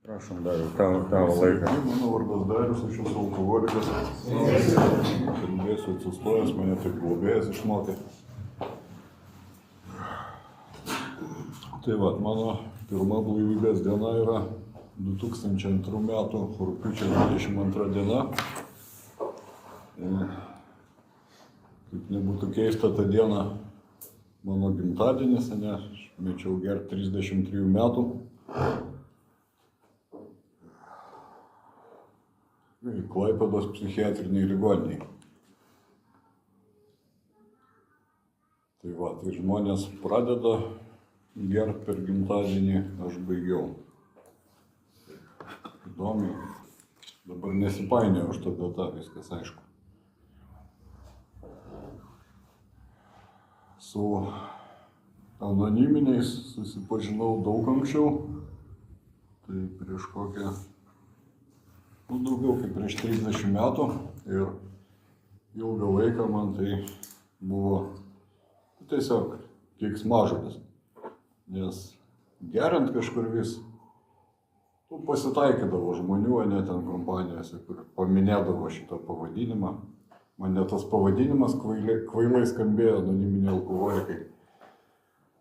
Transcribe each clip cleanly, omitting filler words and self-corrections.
Prašom, Dariau, tavo laiką. Mano vardas Darius, aš esu alkoholikas. Kalbėsiu atsistojęs, mane taip globėjas išmokė. Tai va, mano pirma blaivybės diena yra 2002 metų rugpjūčio 22 diena. Kaip nebūtų keista, ta diena mano gimtadienis, ne, aš mečiau gerti 33 metų. Klaipėdos psichiatriniai ligoniniai. Tai va, tai žmonės pradeda gerti per gimtadienį, aš baigiau. Įdomiai. Dabar nesipainėjau už tą datą, viskas aišku. Su anoniminiais susipažinau daug anksčiau. Tai prieš kokią daugiau kaip prieš 30 metų ir ilgą laiką man tai buvo tiesiog keiksmažodis, nes geriant kažkur vis pasitaikydavo žmonių, ne ten kompanijose, kur paminėdavo šitą pavadinimą. Man net tas pavadinimas kvailai skambėjo, anoniminiai alkoholikai.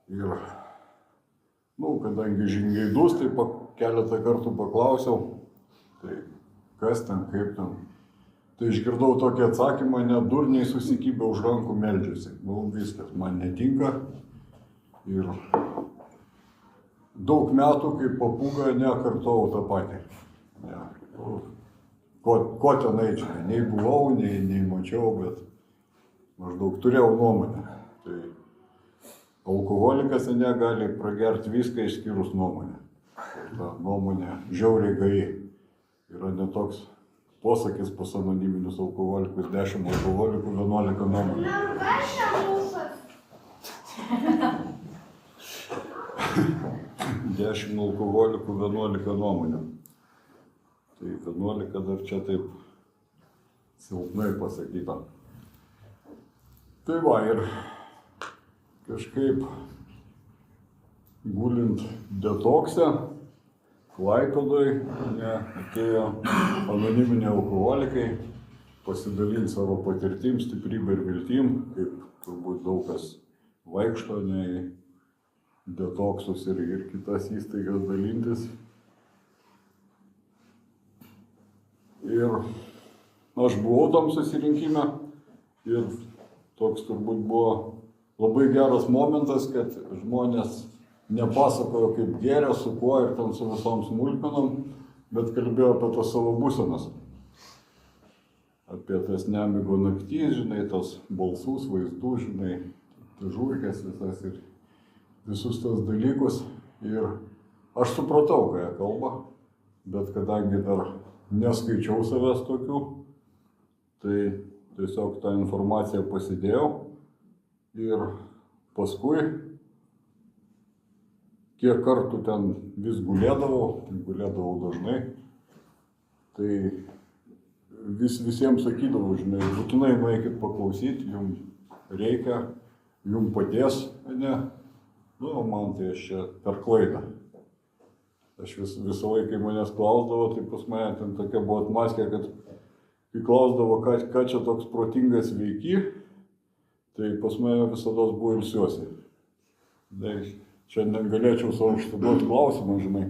Ir, kadangi žingeidus, tai keletą kartų paklausiau, tai kas ten, kaip ten. Tai išgirdau tokį atsakymą, net durniai susikibę už rankų meldžiasi. Viskas, man netinka. Ir daug metų, kaip papūga, nekartojau tą patį. Ne. Ko ten eičiau? Nei buvau, nei mačiau, bet maždaug turėjau nuomonę. Tai alkoholikas negali pragerti viską išskyrus nuomonę. Ta nuomonė žiauriai gaji. Yra netoks posakis pas anoniminius alkoholikus, 10 alkoholikų, 11 nuomonių. 10 alkoholikų, 11 nuomonių. Tai 11 dar čia taip silpnai pasakyta. Tai va, ir kažkaip gulint detokse, Klaipėdoj atėjo anoniminiai alkoholikai pasidalinti savo patirtim, stiprybę ir viltim, kaip turbūt daug kas vaikšto į detoksus ir kitas įstaigas dalintis. Ir aš buvau tam susirinkime ir toks turbūt buvo labai geras momentas, kad žmonės nepasakojo kaip geria, su kuo ir ten su visom smulkmenom, bet kalbėjo apie tas savo būsenas. Apie tas nemigo naktys, tos balsus, vaizdus, žurkės visas ir visus tos dalykus. Ir aš supratau, ką jie kalba, bet kadangi dar neskaičiau savęs tokių, tai tiesiog tą informaciją pasidėjau ir paskui kiek kartų ten vis gulėdavau dažnai, tai visiems sakydavau, būtinai nueikit paklausyti, jums reikia, jums padės, ne? Man tai aš čia per klaidą. Aš visą laiką manęs klausdavo, tai pas mane ten tokia buvo atmaskė, kad kai klausdavo, ką čia toks protingas veiki, tai pas mane visada buvo ilsiuosi. Šiandien galėčiau savo užsiduoti klausimą,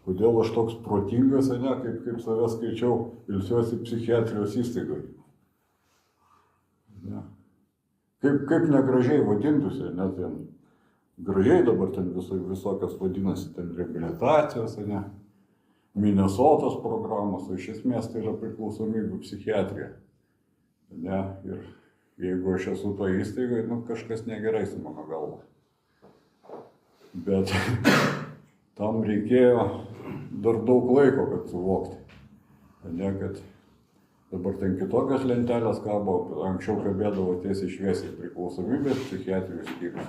kodėl aš toks protingas, kaip save skaičiau, ilsiuosi psichiatrijos įstaigoje. Kaip negražiai vadintųsi, net ten gražiai dabar ten visokios vadinasi, ten reabilitacijos, Minnesotos programos, o iš esmės tai yra priklausomybių psichiatrija. Ir jeigu aš esu to įstaigoje, kažkas negerai su mano galva. Bet tam reikėjo dar daug laiko, kad suvokti. Kad dabar ten kitokios lentelės kabo, anksčiau kabėdavo tiesiai šviesiai priklausomybės psichiatrijos skyrius.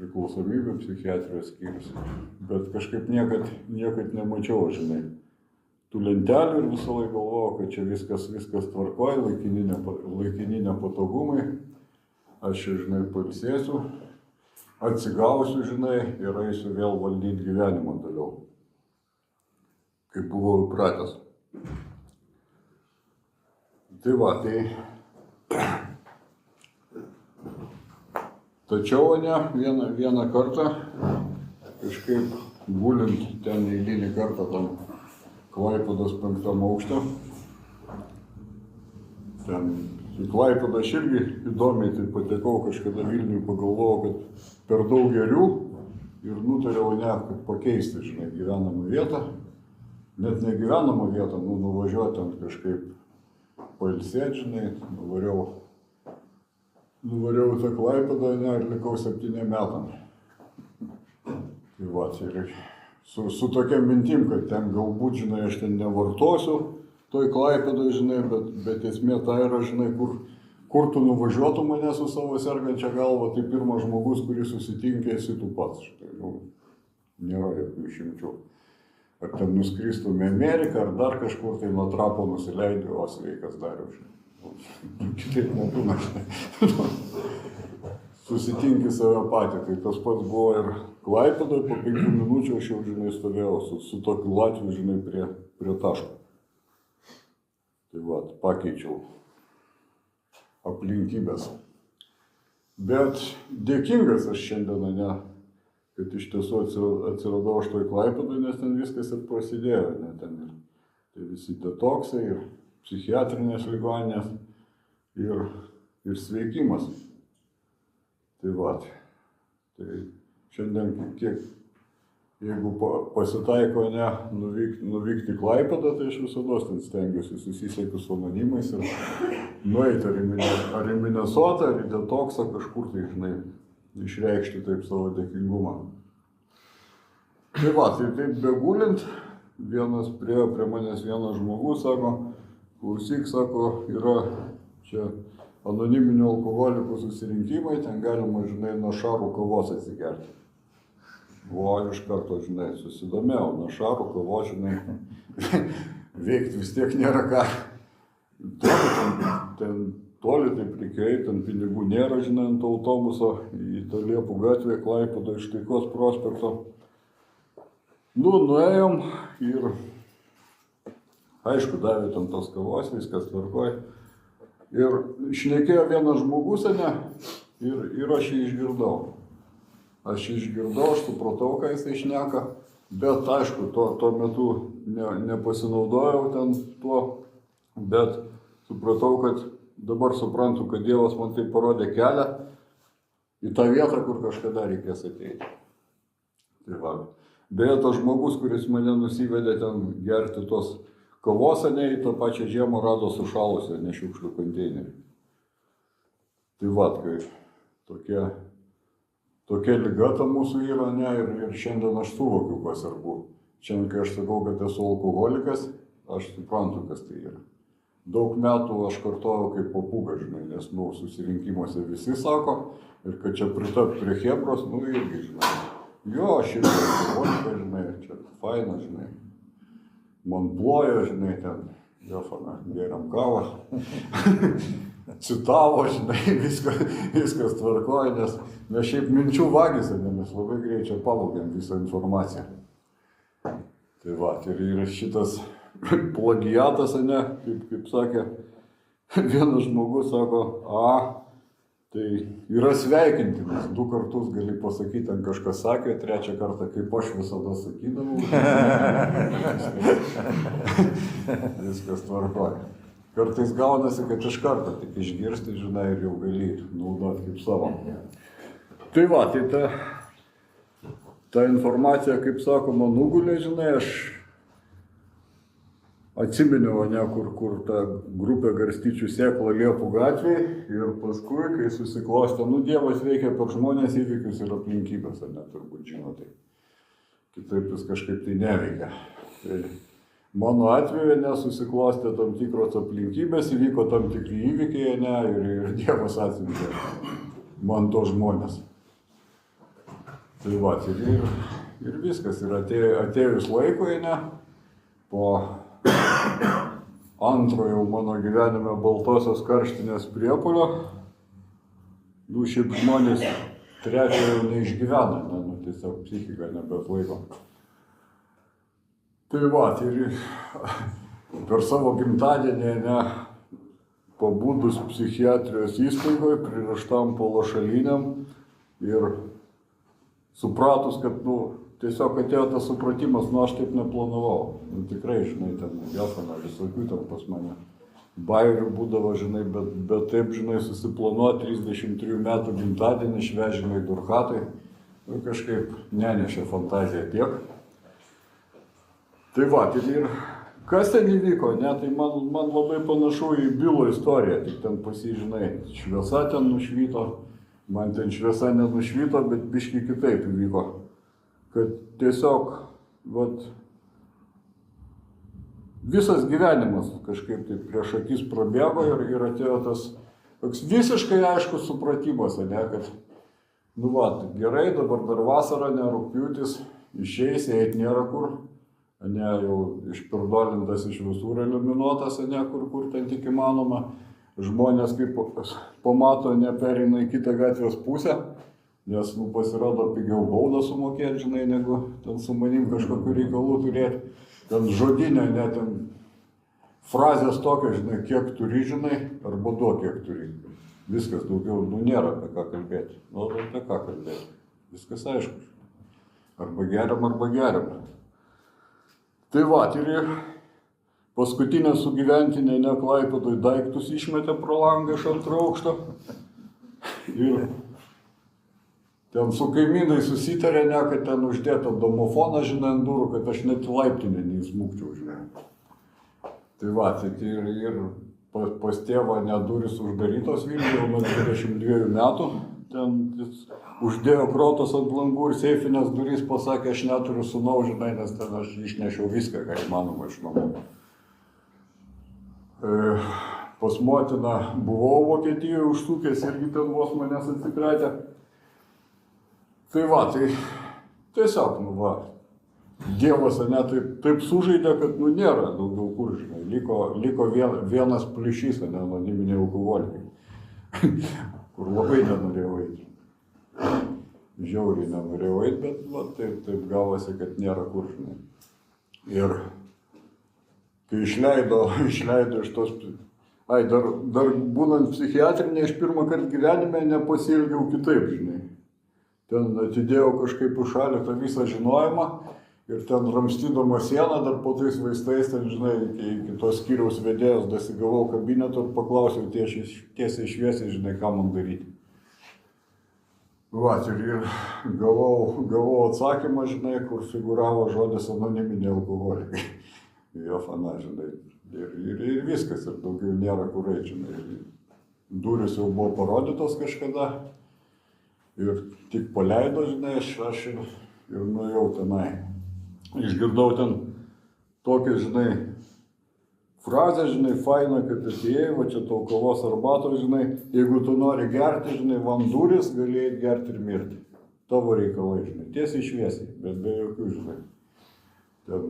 Priklausomybių psichiatrijos skyrius. Bet kažkaip niekad nemačiau, tų lentelių ir visą laiką galvojau, kad čia viskas tvarkoj, laikini nepatogumai. Aš čia, pailsėsiu. Atsigausiu, ir eisiu vėl valdyti gyvenimą toliau. kaip buvau įpratęs. Tai va, tai... Tačiau vieną kartą, kažkaip gulint ten eilinį kartą tam Klaipėdos 5. aukšte, ten į Klaipėdą aš irgi įdomiai tai patekau kažkada Vilniui, pagalvojau, kad per daug geriu ir nutariau kad pakeisti, žinai, gyvenamą vietą, net ne gyvenamą vietą, nuvažiuoti ten kažkaip pailsėti, žinai, nuvariau į tą Klaipėdą ir likau 7 metam. Tai va, ir su tokia mintim, kad ten galbūt, žinai, aš ten nevartosiu toj Klaipėdoj, žinai, bet esmė ta yra, žinai, kur tu nuvažiuotum mane su savo sergančia galva, tai pirmas žmogus, kuris susitinkė, esi tu pats, žinai, nėra jokių išimčių. Ar ten nuskristum į Ameriką, ar dar kažkur, tai nuo trapo nusileidžiu, o sveikas Dariau, žinai. Kitaip nebūna, žinai. Susitinki save patį, tai tas pats buvo ir Klaipėdoj, po 5 minučių aš jau, žinai, stovėjau su tokiu Latviu, žinai, prie taško. Tai va, pakeičiau aplinkybės. Bet dėkingas aš šiandieną, kad iš tiesų atsiradau aš toj Klaipėdoj, nes ten viskas ir prasidėjo, ne, ten ir tai visi detoksai, ir psichiatrinės ligoninės, ir sveikimas. Tai va, tai šiandien kiek, jeigu pasitaiko nuvykti Klaipėdą, tai aš visados ten stengiuosi, susisiekiu su anonimais ir nueiti ar į Minnesotą, ar į detoksą kažkur, tai, žinai, išreikšti taip savo dėkingumą. Tai va, tai taip begulint, prie manęs vienas žmogus, sako, klausyk, sako, yra čia anoniminių alkoholikų susirinkimai, ten galima, žinai, nuo šarų kavos atsigerti. O iš karto, žinai, susidomėjau, nuo šarų kavos, žinai, veikti vis tiek nėra ką. Ten toli taip reikėjo, ten pinigų nėra, žinai, ant autobuso, į tą Liepų gatvę, Klaipėdą iš Taikos prospekto. Nuėjom ir, aišku, davė ten tos kavos, viskas tvarkoj. Ir šnekėjo vienas žmogus, ne, ir aš jį išgirdau. Aš supratau, ką jisai šneka, bet aišku, tuo metu nepasinaudojau ten tuo, bet supratau, kad dabar suprantu, kad Dievas man tai parodė kelią į tą vietą, kur kažkada reikės ateiti. Tai va. Beje, tas žmogus, kuris mane nusivedė ten gerti tos kavos, ne, į tą pačią žiemą rado sušalusią nešiukšlių konteinerį. Tai va, kai tokia liga ta mūsų yra, ne, ir šiandien aš suvokiu, kas sergu. Šiandien, kai aš sakau, kad esu alkoholikas, aš suprantu, kas tai yra. Daug metų aš kartojau kaip papūga, žinai, nes, susirinkimuose visi sako, ir kad čia pritap prie chebros, irgi, žinai. Jo, aš irgi alkoholikas, žinai, čia faina, žinai. Man plojo, žinai, ten, jofana, geriam kavą. Citavo, žinai, viskas tvarkoja, nes mes šiaip minčių vagys, mes labai greičiai pavogėm visą informaciją. Tai va, ir šitas plagiatas, ne, kaip sakė, vienas žmogus sako, tai yra sveikintinas, 2 kartus gali pasakyti, ten kažkas sakė, 3 kartą, kaip aš visada sakydavau, viskas tvarkoja. Kartais gaunasi, kad iš karto tik išgirsti, žinai, ir jau gali naudoti kaip savo. Tai va, tai ta informacija, kaip sakoma, nugulė, žinai, aš atsiminiau, ne, kur ta grupė garstyčių sėkla Liepų gatvėje ir paskui, kai susiklostė, Dievas veikia per žmonės įvykius ir aplinkybės, ne, turbūt žinote. Kitaip jis kažkaip tai neveikia. Tai mano atveju nesusiklostė tam tikros aplinkybės, įvyko tam tikri įvykiai, ne, ir Dievas atsiuntė man to žmonės. Tai va, ir viskas, ir atėjus laikui, ne, po antrojo mano gyvenime baltosios karštinės priepuolio, šiaip žmonės trečiojo neišgyvena, ne, tiesiog psichika nebeatlaiko. Tai va, ir per savo gimtadienį, pabudus psichiatrijos įstaigoje, priraštam po lašaliniam ir supratus, kad, tiesiog atėjo tas supratimas, aš taip neplanavau. Tikrai, žinai, ten jasana visokių ten pas mane bairių būdavo, žinai, bet taip, žinai, susiplanuoti 33 metų gimtadienį, švežimai durhatai, kažkaip nenešė fantaziją tiek. Tai va, ir kas ten įvyko, tai man labai panašu į Bilo istoriją, tik ten pasižinai, šviesa ten nušvyto, man ten šviesa nenušvyto, bet biškai kitaip įvyko. Kad tiesiog, visas gyvenimas kažkaip tai prieš akis prabėgo ir atėjo tas toks visiškai aiškus supratimas, kad, gerai, dabar dar vasara, rugpjūtis, išeisi, eit nėra kur, jau išpirdolintas iš visur eliminuotas, kur ten tik įmanoma. Žmonės kaip pamato, nepereina į kitą gatvės pusę, nes pasirodo pigiau baudą sumokėti, žinai, negu ten su manim kažkokių reikalų turėti. Ten žodinė, ten frazės tokia, žinai, kiek turi, žinai, arba duok, kiek turi. Viskas daugiau, nėra apie ką kalbėti. Apie ką kalbėti. Viskas aišku. Arba geriam. Tai va, ir paskutinė sugyventinė Klaipėdoj daiktus išmetė pro langą iš antro aukšto. Ir ten su kaimynai susitarė, kad ten uždėta domofoną, žinai, ant durų, kad aš net į laiptinę neįsmukčiau, žinai. Tai va, ir pas tėvą duris uždarytos Vilniuje nuo 22 metų. Ten jis uždėjo krotos ant langų ir seifinės durys pasakė, aš neturiu sūnaus, žinai, nes ten aš išnešiau viską, ką įmanoma iš namų. Pas motiną buvau Vokietijoje užsukęs irgi ten vos manęs atsikratė. Tai va, tai tiesiog, Dievas taip sužaidė, kad nėra daugiau kur, žinai. Liko vienas plyšys, anoniminiai alkoholikai, kur labai nenorėjau eiti. Žiauriai nenorėjau eiti, bet taip gavosi, kad nėra kur, žinai. Ir kai išleido iš tos... Dar būnant psichiatrinė, aš pirmą kartą gyvenime nepasielgiau kitaip, žinai. Ten atidėjau kažkaip į šalį tą visą žinojimą ir ten ramstydama sieną, dar po tais vaistais, ten, žinai, iki tos skyriaus vedėjos dasigavau kabineto ir paklausiau tiesiai šviesiai, žinai, ką man daryti. Va, ir gavau atsakymą, žinai, kur figuravo žodis anoniminiai alkoholikai. Jo fana, žinai. Ir viskas, ir daugiau nėra kur eiti, žinai. Durys jau buvo parodytos kažkada. Ir tik paleido, žinai, aš ir nuėjau tenai. Išgirdau ten tokią, žinai, frazę, žinai, faina, kad atėjai, va čia tau kavos arbatos, žinai, jeigu tu nori gerti, žinai, van duris, galėjai gerti ir mirti. Tavo reikalai, žinai, tiesiai šviesiai, bet be jokių, žinai. Ten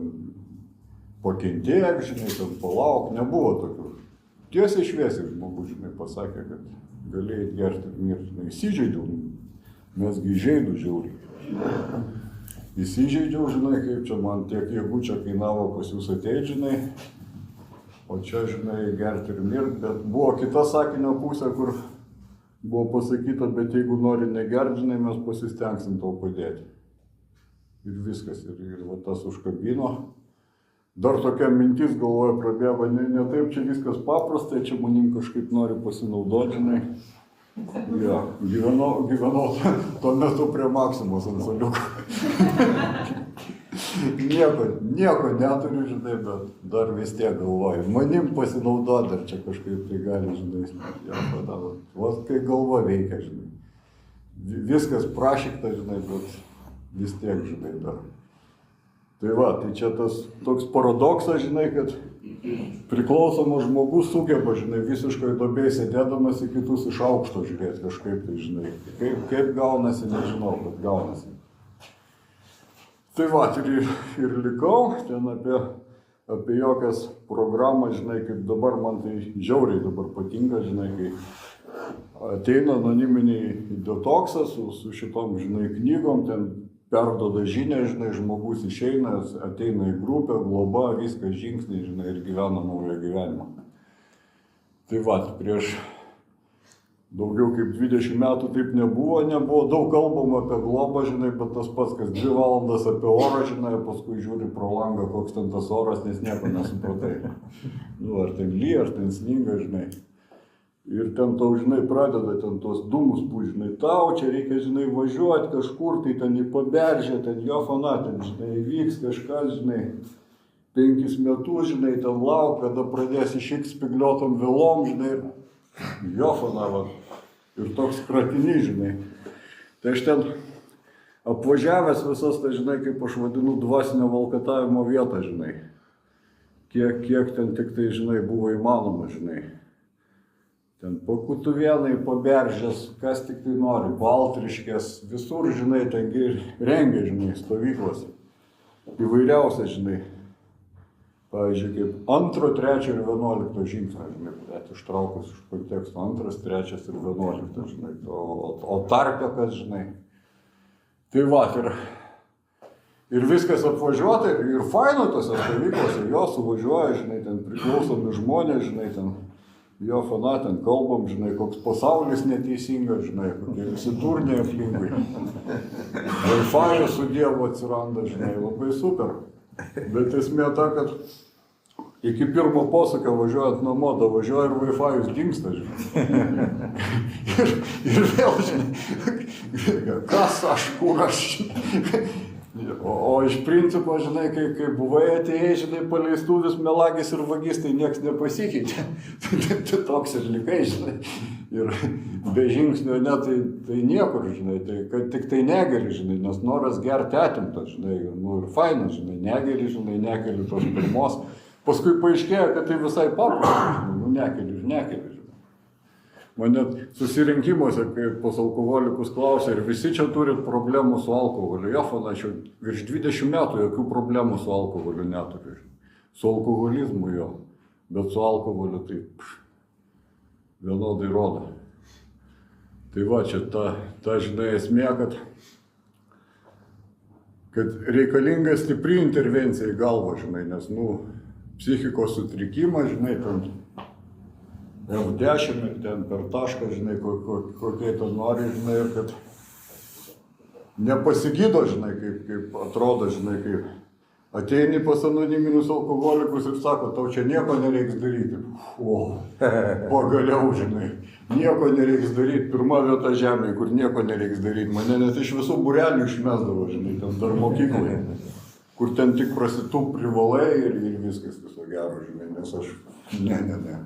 pakentėk, žinai, ten palauk, nebuvo tokių. Tiesiai šviesiai žmogus, žinai, pasakė, kad galėjai gerti ir mirti. Žinai, įsižeidžiau, mesgi įžeidų žiauriai. Įsižeidžiau, žinai, kaip čia man tiek jėgų čia kainavo pas jūs ateiti, žinai. O čia, žinai, gerti ir mirti, bet buvo kita sakinio pusė, kur buvo pasakyta, bet jeigu nori negerti, žinai, mes pasistengsim tau padėti. Ir viskas, ir va tas užkabino. Dar tokia mintis galvoje prabėgo, ne taip čia viskas paprasta, čia manim kažkaip nori pasinaudoti, žinai. Ja, gyvenau tuo metu prie Maksimos ant suoliukų. Nieko neturiu, žinai, bet dar vis tiek galvoju. Manim pasinaudoti dar čia kažkaip tai gali, žinai. Ja, vos kai galva veikia, žinai. Viskas prašykta, žinai, bet vis tiek, žinai, dar. Tai va, tai čia tas toks paradoksas, žinai, kad priklausomas žmogus sugeba, žinai, visiškai duobėj sėdėdamas į kitus iš aukšto žiūrėti kažkaip, tai, žinai. Kaip gaunasi, nežinau, bet gaunasi. Tai va, ir likau ten apie jokias programas, žinai, kaip dabar man tai žiauriai dabar patinka, žinai, kai ateina anoniminiai detoksas su šitom, žinai, knygom, ten perduoda žinią, žinai, žmogus išeina, ateina į grupę, globa, viskas žingsniai, žinai, ir gyvena naują gyvenimą. Tai va, prieš daugiau kaip 20 metų taip nebuvo daug kalbama apie globą, žinai, bet tas pats, kas 2 valandas apie orą, žinai, paskui žiūri pro langą, koks ten tas oras, nes nieko nesupratai. Nu, ar ten lyja, ar ten sninga, žinai. Ir ten tau, žinai, pradeda ten tos dūmus pūst, žinai, tau čia reikia, žinai, važiuoti kažkur, tai ten į Paberžę, ten Jofana, ten, žinai, vyks kažkas, žinai, 5 metus, žinai, ten lauk, kada pradės išikt spigliuotom vėlom, žinai, ir Jofana, va, ir toks kratinys, žinai. Tai aš ten apvažiavęs visas, tai, žinai, kaip aš vadinu, dvasinio valkatavimo vietą, žinai. Kiek ten tik tai, žinai, buvo įmanoma, žinai. Ten Pakutuvėnai, Paberžės, kas tik tai nori, Baltriškės, visur, žinai, tengi rengia, žinai, stovyklas. Įvairiausia, žinai. Pavyzdžiui, kaip 2, 3 ir 11 žingsnio, žinai, bet ištraukus iš konteksto 2, 3 ir 11, žinai, o tarpe kas, žinai. Tai va, ir viskas apvažiuota, ir faino tose stovyklose, jo suvažiuoja, žinai, ten priklausomi žmonės, žinai, ten Jofana, ten kalbam, žinai, koks pasaulis neteisingas, žinai, kokie visi turniai aplinkui. Wi-Fi su Dievu atsiranda, žinai, labai super. Bet esmė ta, kad iki pirmo posūkio važiuojant namo, važiuoja ir Wi-Fi dingsta, žinai. ir vėl, žinai, kas aš, kur aš. O iš principo, žinai, kai buvai atėjai, žinai, paleistuvis, melagis ir vagis, tai nieks nepasikeitė. Tai toks ir likai, žinai. Ir be žingsnio, ne, tai niekur, žinai, tai kad tik tai negeri, žinai, nes noras gerti atimtas, žinai, nu ir fainas, žinai, negeri, žinai, nekeli tos pirmos. Paskui paaiškėjo, kad tai visai paprasta, žinai, nu nekeli ir nekeli, žinai. Man net susirinkimuose, kai pas alkoholikus klausia, ir visi čia turit problemų su alkoholiu. Jofana, aš jau virš 20 metų jokių problemų su alkoholiu neturiu. Su alkoholizmu jo, bet su alkoholiu tai vienodai rodo. Tai va, čia ta žinai, esmė, kad reikalinga stipri intervencija į galvą, žinai, nes, nu, psichikos sutrikimas, žinai, ten F10 ir ten per tašką, žinai, kokie ten nori, žinai, ir kad nepasigydo, žinai, kaip atrodo, žinai, kaip ateini pas anoniminius alkoholikus ir sako, tau čia nieko nereiks daryti. O, pagaliau, žinai, nieko nereiks daryti, pirma vieta žemėje, kur nieko nereiks daryti. Mane net iš visų būrelių išmesdavo, žinai, ten dar mokykloje, kur ten tik prasitum privalai ir viskas viso gero, žinai, nes aš, ne.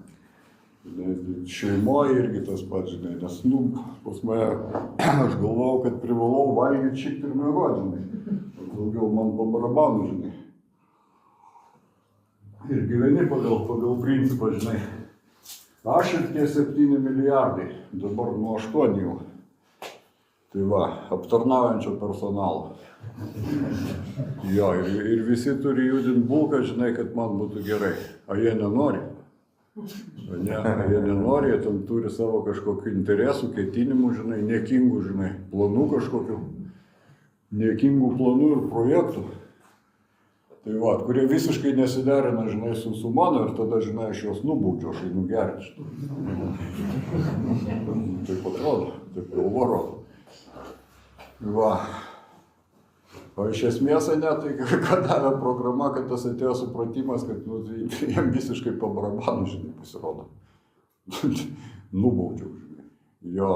Šeimoje irgi tas pats, žinai, nes, nu, pas mane, aš galvojau, kad privalau valgyti šiek tiek mėgoti, žinai, daugiau man po barabanų, žinai. Ir gyveni pagal principą, žinai, aš ir tie 7 milijardai, dabar nuo 8 jau. Tai va, aptarnaujančio personalo. Jo, ir visi turi judinti bulką, žinai, kad man būtų gerai, o jie nenori. Ne, jie nenori, jie ten turi savo kažkokių interesų, ketinimų, žinai, niekingų, žinai, planų kažkokių, niekingų planų ir projektų. Tai va, kurie visiškai nesiderina, žinai, su mano ir tada, žinai, aš juos nubaudžiu, aš einu gerti. Taip atrodo, taip galva rodo. Va. O iš esmės, ne, tai ką davė programa, kad tas atėjo supratimas, kad nu, jam visiškai po barabanų, žinai, pasirodo. Nubaudžiau, žinai. Jo.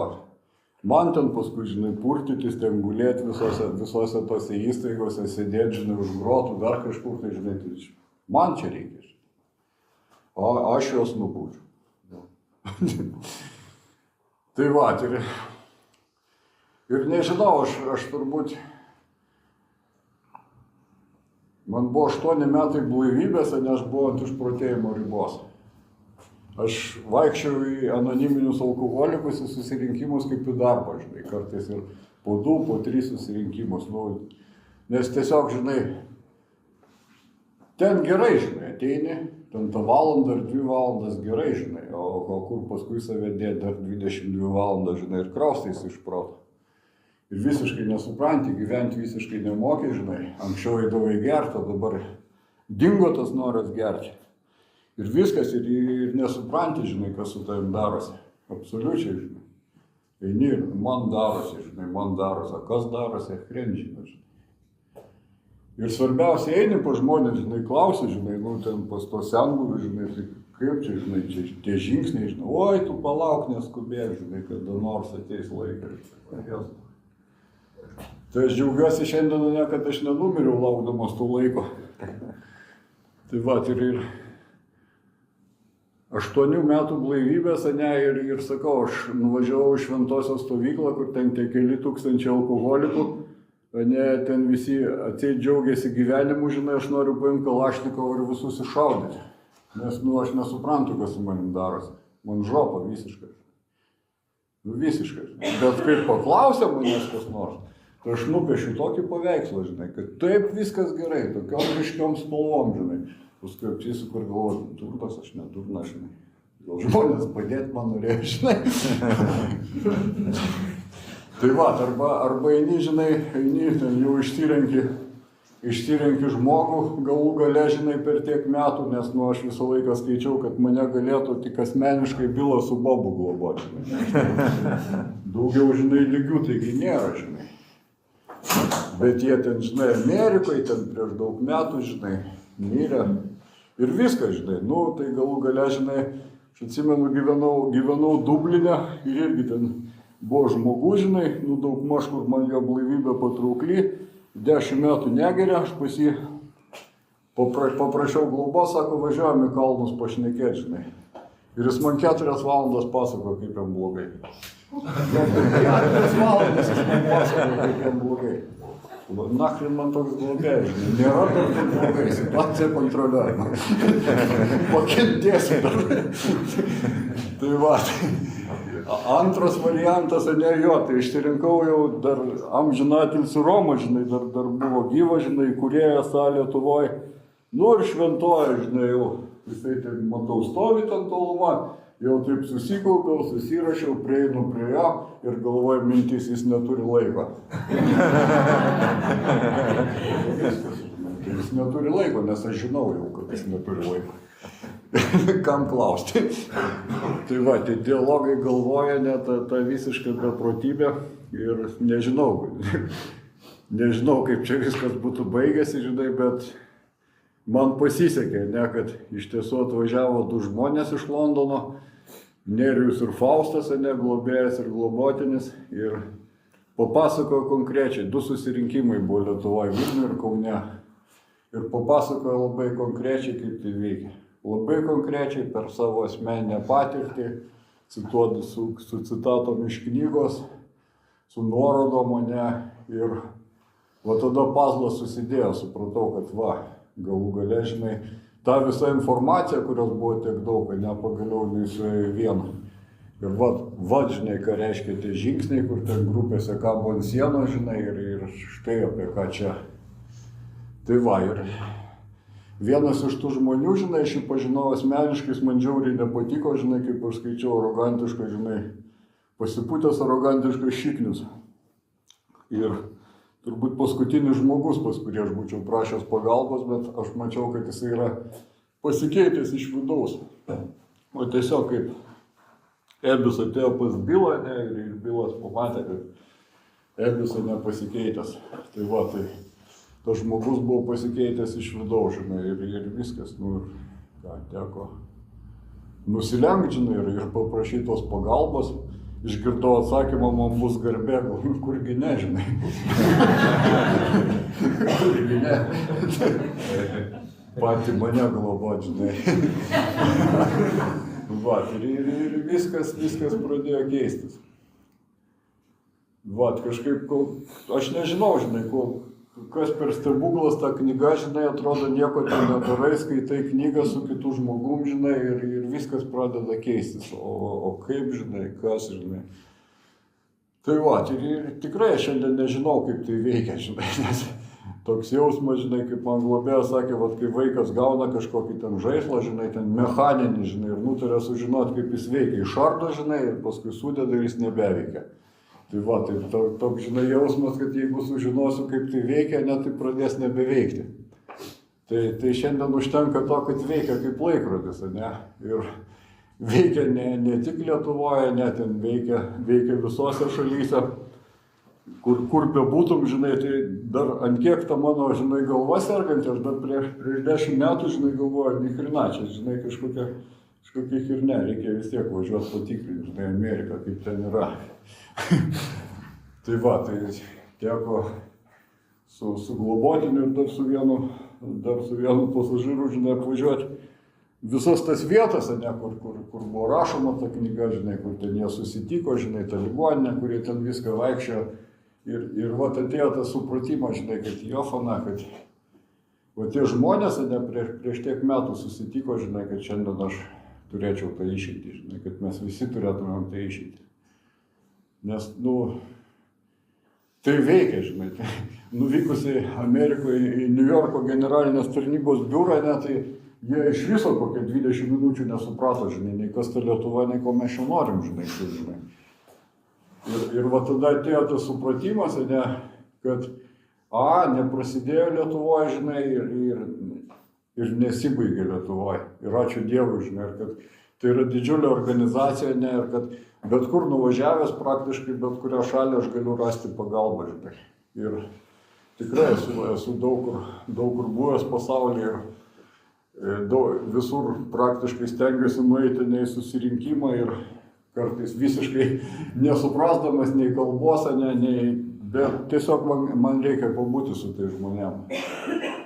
Man ten paskui, žinai, purtytis, ten gulėti visose tose įstaigose, sėdėti, žinai, už grotų, dar kažkur, tai, žinai, tai man čia reikia, žinai. O aš juos nubaudžiau. Tai va, ir nežinau, aš turbūt... Man buvo 8 metai blaivybės, nes aš buvau ant išprotėjimo ribos. Aš vaikščiau į anoniminius alkoholikus į susirinkimus kaip į darbą, žinai, kartais ir po 2, po 3 susirinkimus. Nu, nes tiesiog, žinai, ten gerai, žinai, ateini, ten tą valandą ar 2 valandas gerai, žinai, o kur paskui save dėti dar 22 valandas, žinai, ir kraustaisi iš proto. ir visiškai nesupranti, gyventi visiškai nemoki, žinai, anksčiau eidavai gerti, o dabar dingo tas noras gerti. Ir viskas, ir nesupranti, žinai, kas su tavim darosi. Absoliučiai, žinai. Eini ir man darosi, kas darosi, hren, žinai. Ir svarbiausia, eini po žmonės, žinai, klausi, žinai, nu, ten pas to senbuvių, žinai, tai kaip čia, žinai, čia tie žingsniai, žinai, oi, tu palauk, neskubėk, žinai, kada nors ateis laikas. Tai aš džiaugiuosi šiandien, ne, kad aš nenumiriau laukdamas tų laiko. Tai va, ir 8 metų blaivybės, ne, ir sakau, aš nuvažiavau į Šventosios stovyklą, kur ten tie keli tūkstančiai alkoholikų, ne, ten visi atseit džiaugiasi gyvenimu, žinai, aš noriu paimti Kalašnikovą ir visus iššaudyti. Nes, nu, aš nesuprantu, kas su manim darosi. Man žopa visiškai. Nu, visiškai. Bet kaip paklausia manęs kas nors, tai aš nupiešiu tokį paveikslą, žinai, kad taip viskas gerai, tokiom ryškiom spalvom, žinai. Paskui apsisuku ir galvoju, durnas, aš nedurnas, žinai. Gal žmonės padėti man norėjo, žinai. Tai va, arba eini, žinai, ten jau išsirenki žmogų, galų gale, žinai, per tiek metų, nes, nu, aš visą laiką skaičiau, kad mane galėtų tik asmeniškai bylą su Bobu globoti, žinai. Daugiau, žinai, lygių taigi nėra, žinai. Bet jie ten, žinai, Amerikoje, ten prieš daug metų, žinai, mirė. Ir viskas, žinai, nu, tai galų gale, žinai, aš atsimenu, gyvenau Dubline ir irgi ten buvo žmogus, žinai, nu, daug maž, kur man jo blaivybė patraukli, 10 metų negeria, aš pas jį paprašiau globos, sako, važiuojam į kalnus pašnekėti, žinai. Ir jis man 4 valandas pasako, kaip jam blogai. 4 valandas jis man pasako, kaip jam blogai. Nachrin man toks globėjas, žinai, nėra dar taip blogai, situacija kontroliuojama. Pakentėsiu dar. Tai va, antras variantas, ne jo, tai išsirinkau jau dar amžinatilsį Romą, žinai, dar buvo gyva, žinai, kūrėjas Lietuvoje. Nu ir Šventoje, žinai, jau visai tai matau stovi ten toluma. Jau taip susikaupiau, susirašiau, prieinu prie jo ir galvoju mintis, jis neturi laiko. Jis neturi laiko, nes aš žinau jau, kad jis neturi laiko. Kam klausti? Tai va, tai dialogai galvoja, ne ta visiška beprotybė ir nežinau, kaip čia viskas būtų baigęsi, žinai, bet man pasisekė, ne, kad iš tiesų atvažiavo 2 žmonės iš Londono, Nerijus ir Faustas, ne, globėjas ir globotinis, ir papasakojo konkrečiai, 2 susirinkimai buvo Lietuvoje, Vilniuje ir Kaune, ir papasakojo labai konkrečiai, kaip tai veikia. Labai konkrečiai per savo asmeninę patirtį, cituoti su citatom iš knygos, su nuorodom, ne, ir va tada pazlas susidėjo, supratau, kad va, galų gale, žinai, ta visa informacija, kurios buvo tiek daug, ne, pagaliau suėjo į vieną. Ir va, žinai, ką reiškia tie žingsniai, kur ten grupėse kabo ant sienos, žinai, ir štai apie ką čia. Tai va, ir vienas iš tų žmonių, žinai, aš jį pažinau asmeniškai, jis man žiauriai nepatiko, žinai, kaip aš skaičiau, arogantiškas, žinai, pasipūtęs arogantiškas šiknius. Ir turbūt paskutinis žmogus, pas kurį aš būčiau prašęs pagalbos, bet aš mačiau, kad jis yra pasikeitęs iš vidaus. O tiesiog kaip Ebis atėjo pas Bilą, ne, ir Bilas pamatė, kad Ebis nepasikeitęs. Tai va, tai tas žmogus buvo pasikeitęs iš vidaus, žinai, ir viskas, nu, ką, teko nusilenkti, žinai, ir paprašyti tos pagalbos. Išgirdau atsakymą, man bus garbė, kurgi ne, žinai. Kurgi ne. Pati mane globot, žinai. Va, ir viskas pradėjo keistis. Va, kažkaip, aš nežinau, žinai, kas per stebuklas ta knyga, žinai, atrodo nieko ten nedarai, skaitai knygą su kitu žmogum, žinai, ir viskas pradeda keistis. O kaip, žinai, kas, žinai. Tai va, ir tikrai aš šiandien nežinau, kaip tai veikia, žinai, nes toks jausmas, žinai, kaip man globėjas sakė, va, kai vaikas gauna kažkokį ten žaislą, žinai, ten mechaninį, žinai, ir nutarė sužinoti, kaip jis veikia. Išardo, žinai, ir paskui sudeda ir jis nebeveikia. Tai va, tai toks, žinai, jausmas, kad jeigu sužinosiu, kaip tai veikia, net tai pradės nebeveikti. Tai šiandien užtenka to, kad veikia kaip laikrodis, ne? Ir veikia ne tik Lietuvoje, net ten veikia visose šalyse, kur bebūtum, žinai, tai dar ant kiek ta mano, žinai, galva serganti, aš dar prieš 10 metų, žinai, galvoju, nikrina, čia, žinai, kažkokia hirne, reikia vis tiek važiuoti patikrinti, žinai, Ameriką, kaip ten yra. Tai va, tai teko su globotiniu ir dar su vienu pasažyru, žinai, apvažiuoti visas tas vietas, ne, kur buvo rašoma ta knyga, žinai, kur ten jie susitiko, žinai, ta ligoninė, kurie ten viską vaikščiojo. Ir va, atėjo tas supratimas, žinai, kad Jofana, kad va, tie žmonės, ne, prieš tiek metų susitiko, žinai, kad šiandien aš turėčiau tą išeitį, žinai, kad mes visi turėtumėm tą išeitį. Nes, nu, tai veikia, žinai, tai nuvykusi Amerikoje į New Yorko generalinės tarnybos biurą, ne, tai jie iš viso kokią 20 minučių nesuprato, žinai, nei kas ta Lietuva, nei ko mes čia norim, žinai. Ir va tada atėjo tas supratimas, ne, kad neprasidėjo Lietuvoje, žinai, ir nesibaigė Lietuvoje. Ir ačiū Dievui, žinai, ir kad tai yra didžiulė organizacija, ne, ir kad bet kur nuvažiavęs praktiškai bet kurią šalį aš galiu rasti pagalbą, žinai. Ir tikrai esu daug kur buvęs pasaulyje ir visur praktiškai stengiuosi nueiti į susirinkimą ir kartais visiškai nesuprasdamas nei kalbos, bet tiesiog man reikia pabūti su tai žmonėm.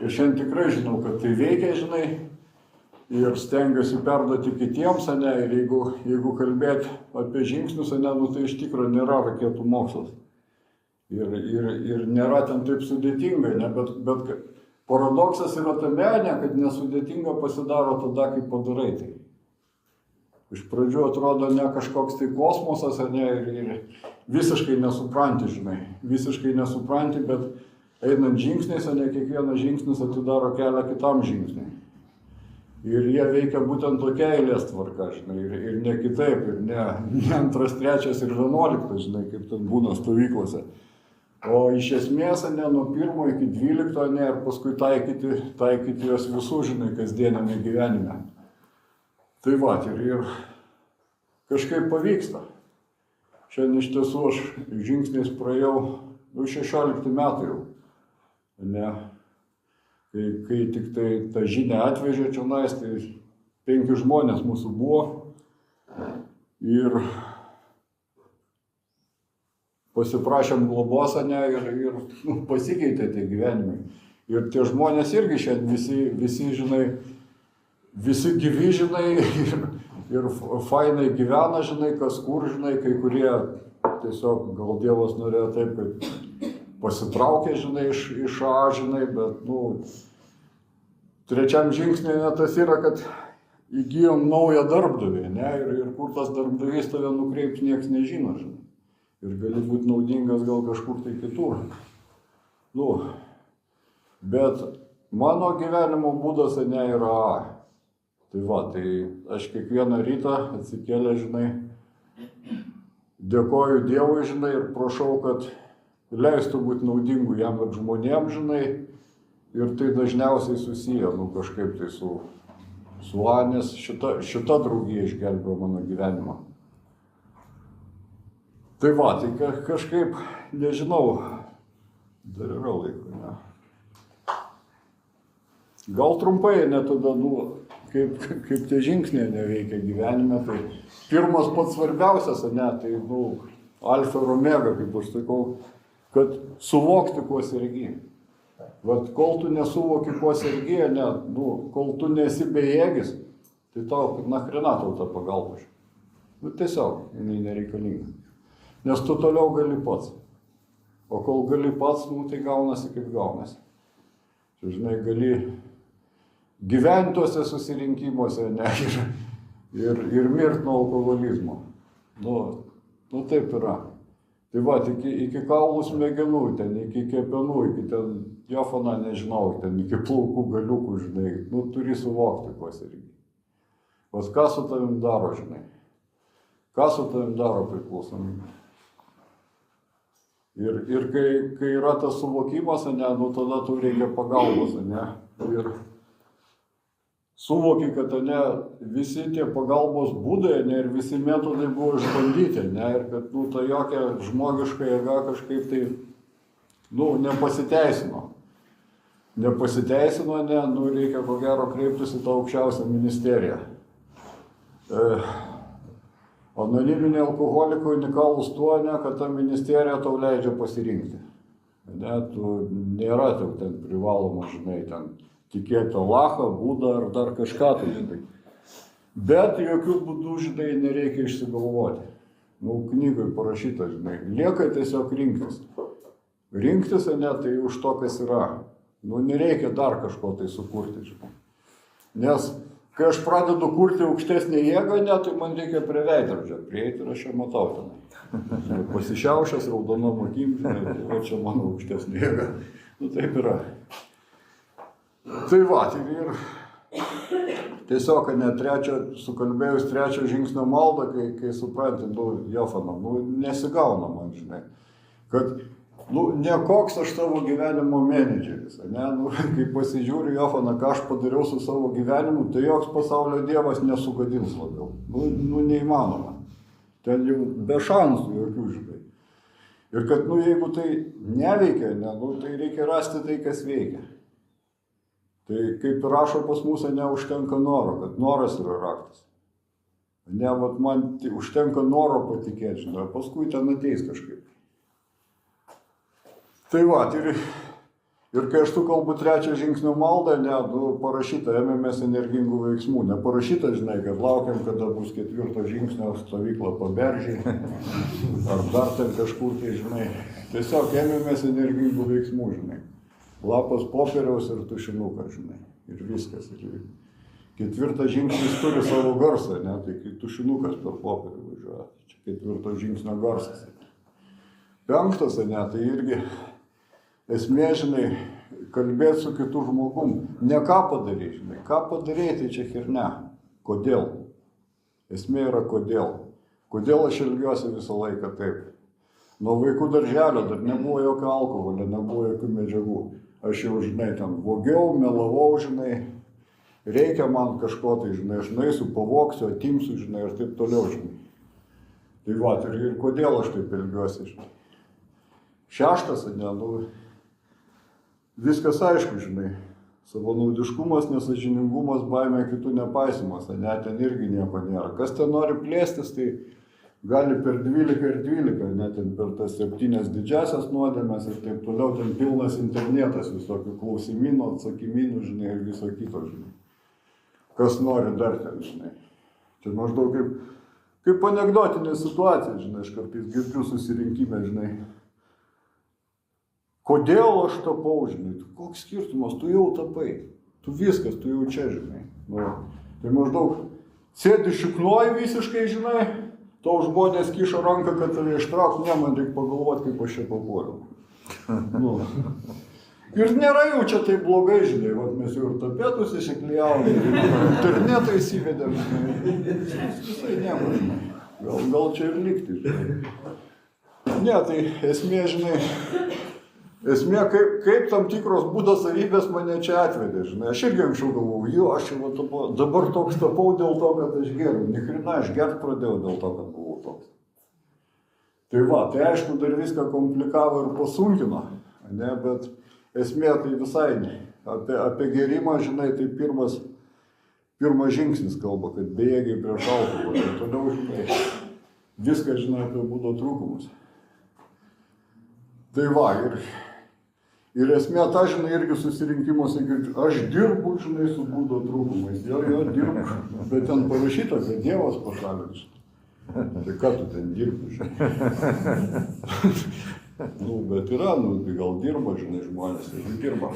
Ir šiandien tikrai žinau, kad tai veikia, žinai, ir stengiuosi perduoti kitiems, ir jeigu kalbėti apie žingsnius, nu, tai iš tikrųjų nėra raketų mokslas. Ir nėra ten taip sudėtinga, bet paradoksas yra tame, kad nesudėtinga pasidaro tada, kai padarai tai. Iš pradžių atrodo ne kažkoks tai kosmosas, ir visiškai nesupranti, žinai, bet einant žingsniais, kiekvienas žingsnis atidaro kelią kitam žingsniui. Ir jie veikia būtent tokia eilės tvarka, žinai, ir ne kitaip, ir ne 2, 3 ir 11, žinai, kaip ten būna stovyklose. O iš esmės, nuo 1 iki 12, ir paskui taikyti juos visų, žinai, kasdienėme gyvenime. Tai va, ir kažkaip pavyksta. Šiandien iš tiesų aš žingsniais praėjau 16 metų jau. Ne, kai tik tai tą žinią atvežė čionais, tai 5 žmonės mūsų buvo. Ir pasiprašėm globos, ir pasikeitė tie gyvenimai. Ir tie žmonės irgi šiandien visi, žinai, visi gyvi, žinai, ir fainai gyvena, žinai, kas kur, žinai, kai kurie tiesiog gal Dievas norėjo taip, kad pasitraukė, žinai, iš žinai, bet, nu, 3 žingsnė tas yra, kad įgyjom naują darbdavį, ne, ir kur tas darbdavys tave nukreips, nieks nežino, žinai. Ir gali būti naudingas gal kažkur tai kitur. Nu, bet mano gyvenimo būdas, yra Tai va, tai aš kiekvieną rytą atsikėlę, žinai, dėkoju Dievui, žinai, ir prašau, kad leistų būti naudingų jam ir žmonėm, žinai, ir tai dažniausiai susiję, kažkaip tai su nes šita draugija išgelbėjo mano gyvenimą. Tai va, tai kažkaip, nežinau, dar yra laiko, ne. Gal trumpai, ne tada, kaip tie žingsniai neveikia gyvenime, tai pirmas pats svarbiausias, tai, alfa ir omega, kaip aš sakau, kad suvokti, kuo sergi. Vat kol tu nesuvoki, kuo sergi, kol tu nesi bejėgis, tai tau, nachrena tau ta pagalba. Tiesiog, jinai nereikalinga. Nes tu toliau gali pats. O kol gali pats, tai gaunasi kaip gaunasi. Čia, žinai, gali gyventi tuose susirinkimuose, ir mirti nuo alkoholizmo. Taip yra. Tai va, iki kaulų smegenų, iki kepenų, iki ten diafana, nežinau, iki plaukų galiukų, žinai, turi suvokti, kuo sergi. Vat ką su tavim daro, žinai? Ką su tavim daro priklausomybė? Ir kai yra tas suvokimas, ne, nu tada tu reikia pagalbos, ne. Ir suvoki, kad ne, visi tie pagalbos būdai, ne, ir visi metodai buvo išbandyti, ne, ir kad nu, ta jokia žmogiška jėga kažkaip tai nu, nepasiteisino. Nepasiteisino, ne, nu, reikia ko gero kreiptis į tą aukščiausią ministeriją. Anoniminiai alkoholikai unikalūs tuo, ne, kad ta ministerija tau leidžia pasirinkti. Ne, tu nėra tau ten privaloma, žinai, ten tikėti Alachą, Budą ar dar kažką tai, žinai. Bet jokių būdų, žinai, nereikia išsigalvoti. Nu, knygai parašyta, žinai, lieka tiesiog rinktis. Rinktis, ne, tai už to, kas yra. Nu, nereikia dar kažko tai sukurti, žinai. Nes kai aš pradedu kurti aukštesnį jėgą, ne, tai man reikia prie veidrodžio prieiti ir aš jau matau ten. Pasišiaušęs raudonom akim, žinai, o čia mano aukštesnė jėga. Nu, taip yra. Tai va, ir tiesiog, ne, sukalbėjus trečio žingsnio maldą, kai supranti, nu, Jofana, nu, nesigauna man, žinai, kad nu, nekoks aš tavo gyvenimo menedžeris, ne, nu, kai pasižiūriu, Jofana, ką aš padariau su savo gyvenimu, tai joks pasaulio dievas nesugadins labiau. Nu, neįmanoma. Ten jau be šansų jokių, žinai. Ir kad, nu, jeigu tai neveikia, ne, nu, tai reikia rasti tai, kas veikia. Tai kaip rašo pas mus, neužtenka noro, kad noras yra raktas. Ne, vat man užtenka noro patikėti, žinai, paskui ten ateis kažkaip. Tai va, ir kai aš tu kalbu trečio žingsnio maldą, ne, nu, parašyta, ėmėmės energingų veiksmų. Neparašyta, žinai, kad laukiam, kada bus ketvirto žingsnio stovykla Paberžiai, ar dar ten kažkur tai, žinai. Tiesiog ėmėmės energingų veiksmų, žinai. Lapas popieriaus ir tušinukas, žinai. Ir viskas. Ir ketvirtas žingsnis turi savo garsą, ne, tai kai tušinukas per popierių važiuoja. Čia ketvirto žingsnio garsas. Penktas, ne, tai irgi esmė, žinai, kalbėti su kitu žmogum. Ne ką padarė, žinai. Ką padarė, tai čia hernia. Kodėl? Esmė yra kodėl. Kodėl aš elgiuosi visą laiką taip. Nuo vaikų darželio dar nebuvo jokio alkoholio, nebuvo jokių medžiagų. Aš jau, žinai, ten vogiau, melavau, žinai. Reikia man kažko tai, žinai, aš nueisiu, pavoksiu, atimsiu, žinai, ir taip toliau, žinai. Tai va, ir kodėl aš taip elgiuosi, žinai. Šeštas, ne, nu, viskas aišku, žinai, savanaudiškumas, nesąžiningumas, baimė kitų nepaisimas, ne, ten irgi nieko nėra. Kas ten nori plėstis, tai gali per 12 ir 12, ne, ten per tas 7 didžiasias nuodėmes ir taip toliau, ten pilnas internetas, visokių klausimynų, atsakymynų, žinai, ir viso kito, žinai. Kas nori dar ten, žinai. Čia maždaug kaip anekdotinė situacija, žinai, aš kartais girdžiu susirinkime, žinai. Kodėl aš tapau, žinai, koks skirtumas, tu jau tapai, tu viskas, tu jau čia, žinai. Nu, tai maždaug sėdi šiknuoji visiškai, žinai, tau žmonės kiša ranką, kad tave ištraukti, ne, man reikia pagalvoti, kaip aš čia papuoliau. Nu. Ir nėra jau čia taip blogai, žinai, vat mes jau ir tapetus įsiklijavom, internetą įsivedėm, žinai, visai nieko, žinai, gal čia ir likti, žinai. Ne, tai esmė, žinai, esmė, kaip tam tikros būdo savybės mane čia atvedė, žinai. Aš irgi anksčiau galvojau, jo, aš jau dabar toks tapau dėl to, kad aš geriu. Nikrina, aš gert pradėjau dėl to, kad buvau toks. Tai va, tai aišku, dar viską komplikavo ir pasunkino, ne, bet esmė tai visai ne. Apie gerimą, žinai, tai pirmas žingsnis kalba, kad bejėgiai prieš alkoholį. Tai toliau, žinai, viską, žinai, apie būdo trūkumus. Tai va, ir esmė ta, žinai, irgi susirinkimuose girdžiu, aš dirbu, žinai, su būdo trūkumais. Jo, dirbu, bet ten parašyta, kad Dievas pašalins. Tai ką tu ten dirbi, žinai? Nu, bet yra, nu, tai gal dirba, žinai, žmonės, ir dirba.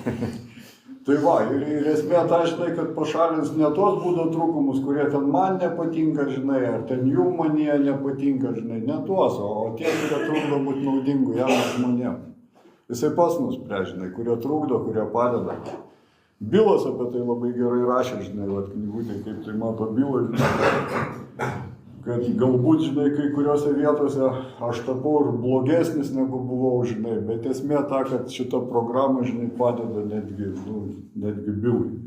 Tai va, ir esmė ta, žinai, kad pašalins ne tos būdo trūkumus, kurie ten man nepatinka, žinai, ar ten jų manyje nepatinka, žinai, ne tuos, o tie, kurie trukdo būti naudingų jam žmonėm. Jisai pats nusprendžia, žinai, kurie trukdo, kurie padeda. Bilas apie tai labai gerai rašė, žinai, vat knygutė, kaip tai mato Bilo, žinai. kad galbūt, žinai, kai kuriuose vietose aš tapau ir blogesnis negu buvau, žinai, bet esmė ta, kad šita programa, žinai, padeda netgi Bilui.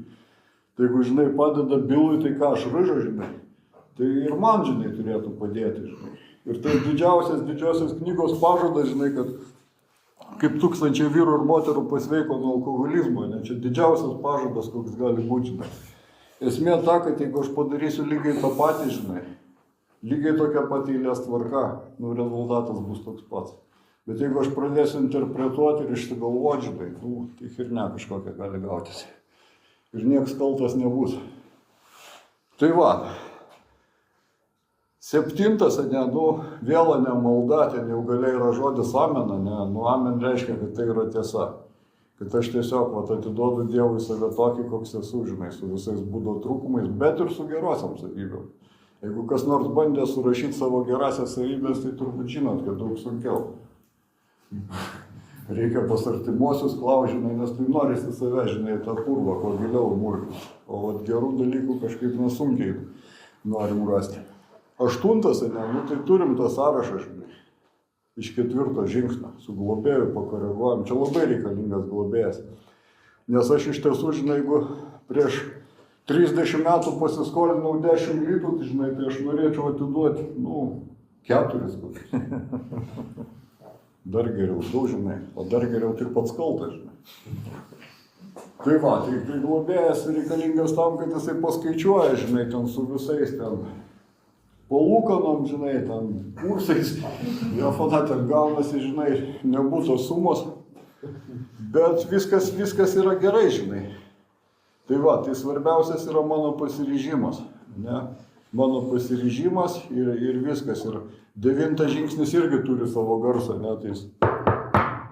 Tai jeigu, žinai, padeda Bilui, tai ką aš Ryžo, žinai, tai ir man, žinai, turėtų padėti, žinai. Ir tai didžiausias knygos pažadas, žinai, kad kaip 1000 vyrų ir moterų pasveiko nuo alkoholizmo, ne, čia didžiausias pažadas, koks gali būti, žinai. Esmė ta, kad jeigu aš padarysiu lygiai tą patį, žinai, lygiai tokia pati eilės tvarka, rezultatas bus toks pats. Bet jeigu aš pradėsiu interpretuoti ir išsigalvoti, žinai, tai chirnia kažkokia gali gautis. Ir nieks kaltas nebus. Tai va. 7, vėl malda, ten jau galiai yra žodis amen, amen reiškia, kad tai yra tiesa. Kad aš tiesiog atiduodu Dievui save tokį, koks esu, žinai, su visais būdo trūkumais, bet ir su gerosiam savybėm. Jeigu kas nors bandė surašyti savo gerasias savybės, tai turbūt žinot, kad daug sunkiau. Reikia pas artimuosius klaužinai, nes tai norisi save, žinai, tą purvą, kuo giliau murkti. O gerų dalykų kažkaip nesunkiai norim rasti. 8, tai turim tą sąrašą, žinai, iš 4 žingsnio, su globėju pakoreguojam. Čia labai reikalingas globėjas. Nes aš iš tiesų, žinai, jeigu prieš 30 metų pasiskolinau 10 litų, tai, žinai, tai aš norėčiau atiduoti, 4 kokius. Dar geriau, žinai, o dar geriau tik pats kaltas, žinai. Tai va, tai globėjas reikalingas tam, kad jisai paskaičiuoja, žinai, ten su visais ten palūkanom, žinai, ten kursais, jo fona ten gaunasi, žinai, nebūtos sumos, bet viskas yra gerai, žinai. Tai va, tai svarbiausias yra mano pasiryžimas, ne? Mano pasiryžimas ir viskas. Ir 9 žingsnis irgi turi savo garsą, ne, tai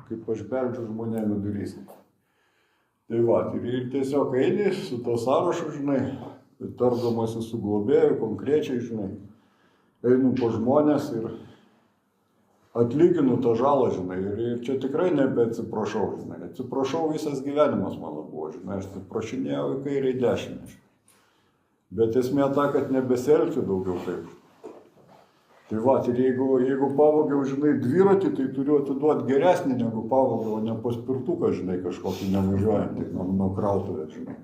kaip aš beldžiu žmonėm durys. Tai va, ir tiesiog eini su to sąrašu, žinai, tardamasi su globėju, konkrečiai, žinai. Einu po žmonės ir atlyginu tą žalą, žinai, ir čia tikrai nebeatsiprašau, žinai, atsiprašau, visas gyvenimas mano buvo, žinai, aš atsiprašinėjau į kairę į dešinę. Bet esmė ta, kad nebesielgti daugiau taip. Tai va, ir jeigu pavogiau, žinai, dviratį, tai turiu atiduoti geresnį negu pavogiau, ne paspirtuką, žinai, kažkokį nevažiuojantį nuo krautuvės, žinai.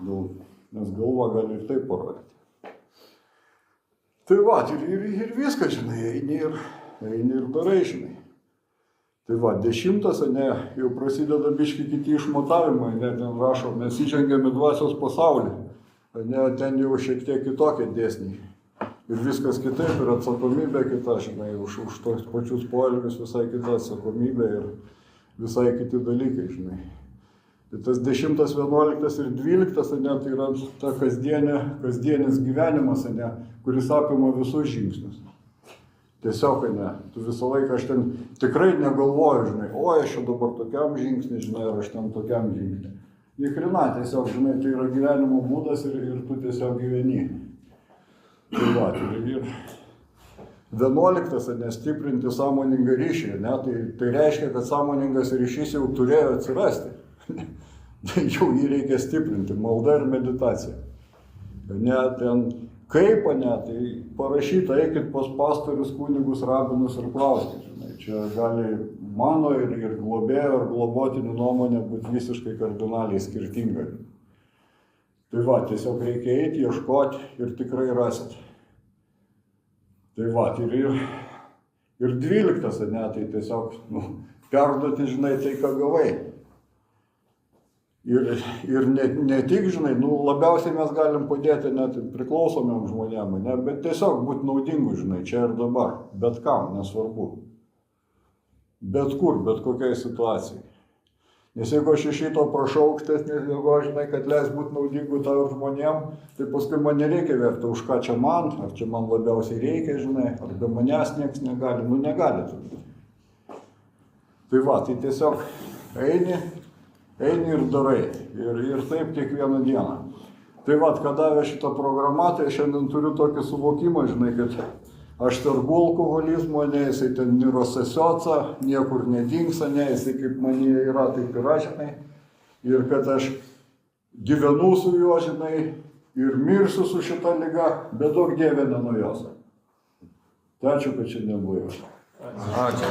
Nes galva gali ir taip parodyti. Tai va, ir viskas, žinai, eini ir darai, žinai. Tai va, 10, jau prasideda biški kiti išmatavimai, ten rašo, mes įžengiam į dvasios pasaulį, ten jau šiek tiek kitokie dėsniai. Ir viskas kitaip, ir atsakomybė kita, žinai, už tos pačius poelgius visai kita atsakomybė ir visai kiti dalykai, žinai. Tai tas 10, 11 ir 12, tai yra ta kasdienis gyvenimas, kuris apima visus žingsnius. Tiesiog, tu visą laiką, aš ten tikrai negalvoju, žinai, aš čia dabar tokiam žingsnį, žinai, ar aš ten tokiam žingsnį. Nikrina, tiesiog, žinai, tai yra gyvenimo būdas ir tu tiesiog gyveni. Tai va, ir 11, stiprinti sąmoningą ryšį, tai reiškia, kad sąmoningas ryšys jau turėjo atsirasti. Jau jį reikia stiprinti, malda ir meditacija. Kaip, tai parašyta, eikit pas pastorius, kunigus, rabinus ir klauskit. Čia gali mano ir globėjo, ir globotinių nuomonė būti visiškai kardinaliai skirtinga. Tai va, tiesiog reikia eiti, ieškoti ir tikrai rasit. Tai va, ir 12, tai tiesiog perduoti, žinai, tai ką gavai. Ir ne tik, žinai, labiausiai mes galim padėti net priklausomiem žmonėm, bet tiesiog būti naudingu, žinai, čia ir dabar, bet kam, nesvarbu. Bet kur, bet kokiai situacijai. Nes jeigu aš iš šito prašau aukštesnės jėgos, žinai, kad leis būti naudingu tavo žmonėm, tai paskui man nereikia verti, už ką čia man, ar čia man labiausiai reikia, žinai, ar be manęs nieks negali, negali turbūt. Tai va, tai tiesiog eini ir darai. Ir taip kiekvieną dieną. Tai va, ką davė šitą programą, tai šiandien turiu tokį suvokimą, žinai, kad aš sergu alkoholizmu, jisai ten nirosesiotsa, niekur nedingsa, jisai kaip manyje yra, taip yra, žinai. Ir kad aš gyvenu su juo, žinai, ir mirsiu su šita liga, bet daug dievė ne nuo jos. Tai ačiū, kad šiandien buvai. Ačiū.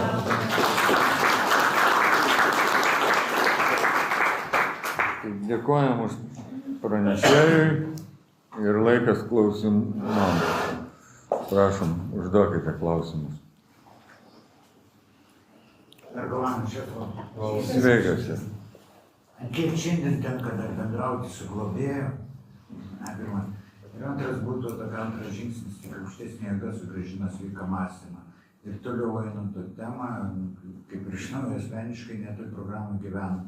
Dėkojam už pranešėjui ir laikas klausimam. Prašom, užduokite klausimus. Sveikas. Kiek šiandien tenka dar bendrauti su globėju? Pirmas. Ir antras būtų antras žingsnis, tik aukštesnė jėga sugrąžina sveiką mąstymą. Ir toliau einant tą temą, kaip ir žinau, asmeniškai netoj programą gyvenu.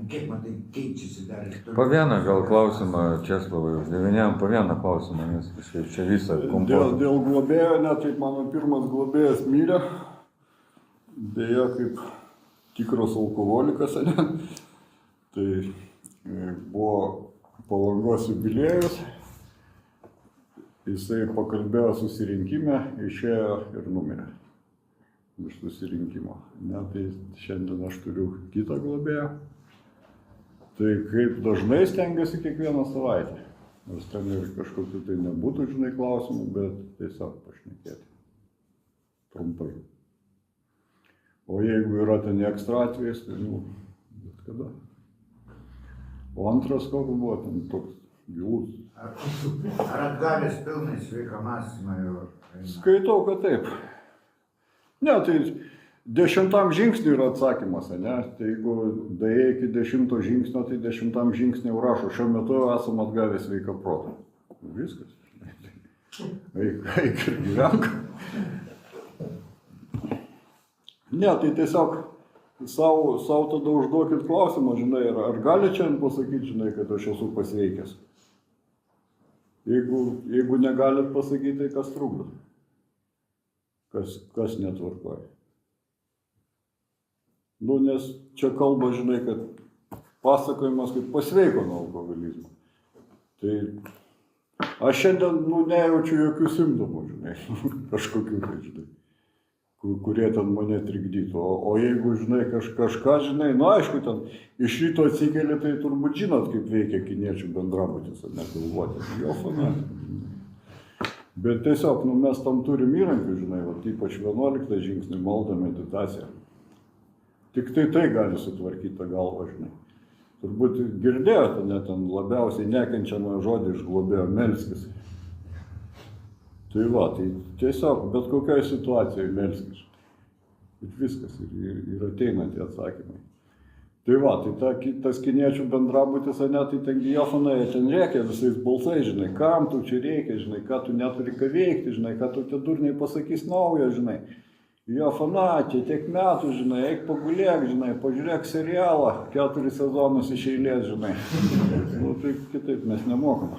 Kiek matai keičiasi dar ir toliau? Po vieną gal klausimą Česlovai uždavinėjom, po vieną klausimą, nes kažkaip čia visą kompozą. Dėl globėjo, net taip mano pirmas globėjas mirė, beje, kaip tikras alkoholikas, ne? Tai buvo Palangos jubiliejus, jisai pakalbėjo susirinkime, išėjo ir numirė iš susirinkimo. Ne, tai šiandien aš turiu kitą globėją. Tai kaip dažnai stengiasi kiekvieną savaitę. Nors ten ir kažkokiu tai nebūtų, žinai, klausimų, bet tiesiog pašnekėti. Trumpai. O jeigu yra ten ekstra atvejais, tai bet kada. O antras koks buvo ten toks gilus. Ar atgavęs pilnai sveiką mąstymą jau? Skaitau, kad taip. Ne, tai 10 žingsnių yra atsakymas, ne? Tai jeigu daėjai iki 10 žingsnio, tai 10 žingsnį jau rašo, šiuo metu esam atgavę sveiką protą. Viskas. Eik ir gyvenk. Ne, tai tiesiog sau tada užduokit klausimą, žinai, ar gali čia pasakyti, žinai, kad aš esu pasveikęs. Jeigu negalit pasakyti, tai kas trukdo? Kas netvarkoja? Nes čia kalba, žinai, kad pasakojimas, kaip pasveiko nuo alkoholizmo. Tai aš šiandien, nejaučiu jokių simptomų, žinai, kažkokių tai, žinai, kurie ten mane trikdytų. O jeigu, žinai, kažką, žinai, aišku, ten iš ryto atsikeli, tai turbūt žinot, kaip veikia kiniečių bendrabutis, ar negalvoti. Jo, fana. Bet tiesiog, mes tam turim įrankių, žinai, ypač 11 žingsnį, maldą, meditaciją. Tik tai gali sutvarkyti tą galvą, žinai. Turbūt girdėjote, net ten labiausiai nekenčiamą žodį iš globėjo melskis. Tai tai tiesiog bet kokioje situacijoje melskis. Ir viskas, ir ateina tie atsakymai. Tai tas kiniečių bendrabutis, tai ten gijofonai, ten rėkia visais balsais, žinai, kam tu čia reikia, žinai, ką tu neturi ką veikti, žinai, ką tu tie durniai pasakys naujo, žinai. Jo fanatė, tiek metų, žinai, eik pagulėk, žinai, pažiūrėk serialą, 4 sezonus iš eilės, žinai. Tai kitaip mes nemokam.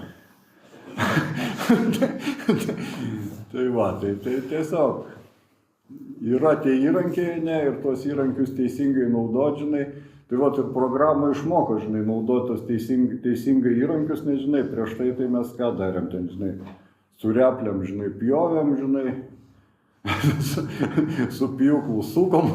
Tai tiesiog yra tie įrankiai, ir tuos įrankius teisingai naudot, žinai. Tai ir programą išmoko, žinai, naudotos teisingai įrankius, nežinai, prieš tai mes ką darėm ten, žinai, su repliam, žinai, pjovėm, žinai, su pjūklu sukom,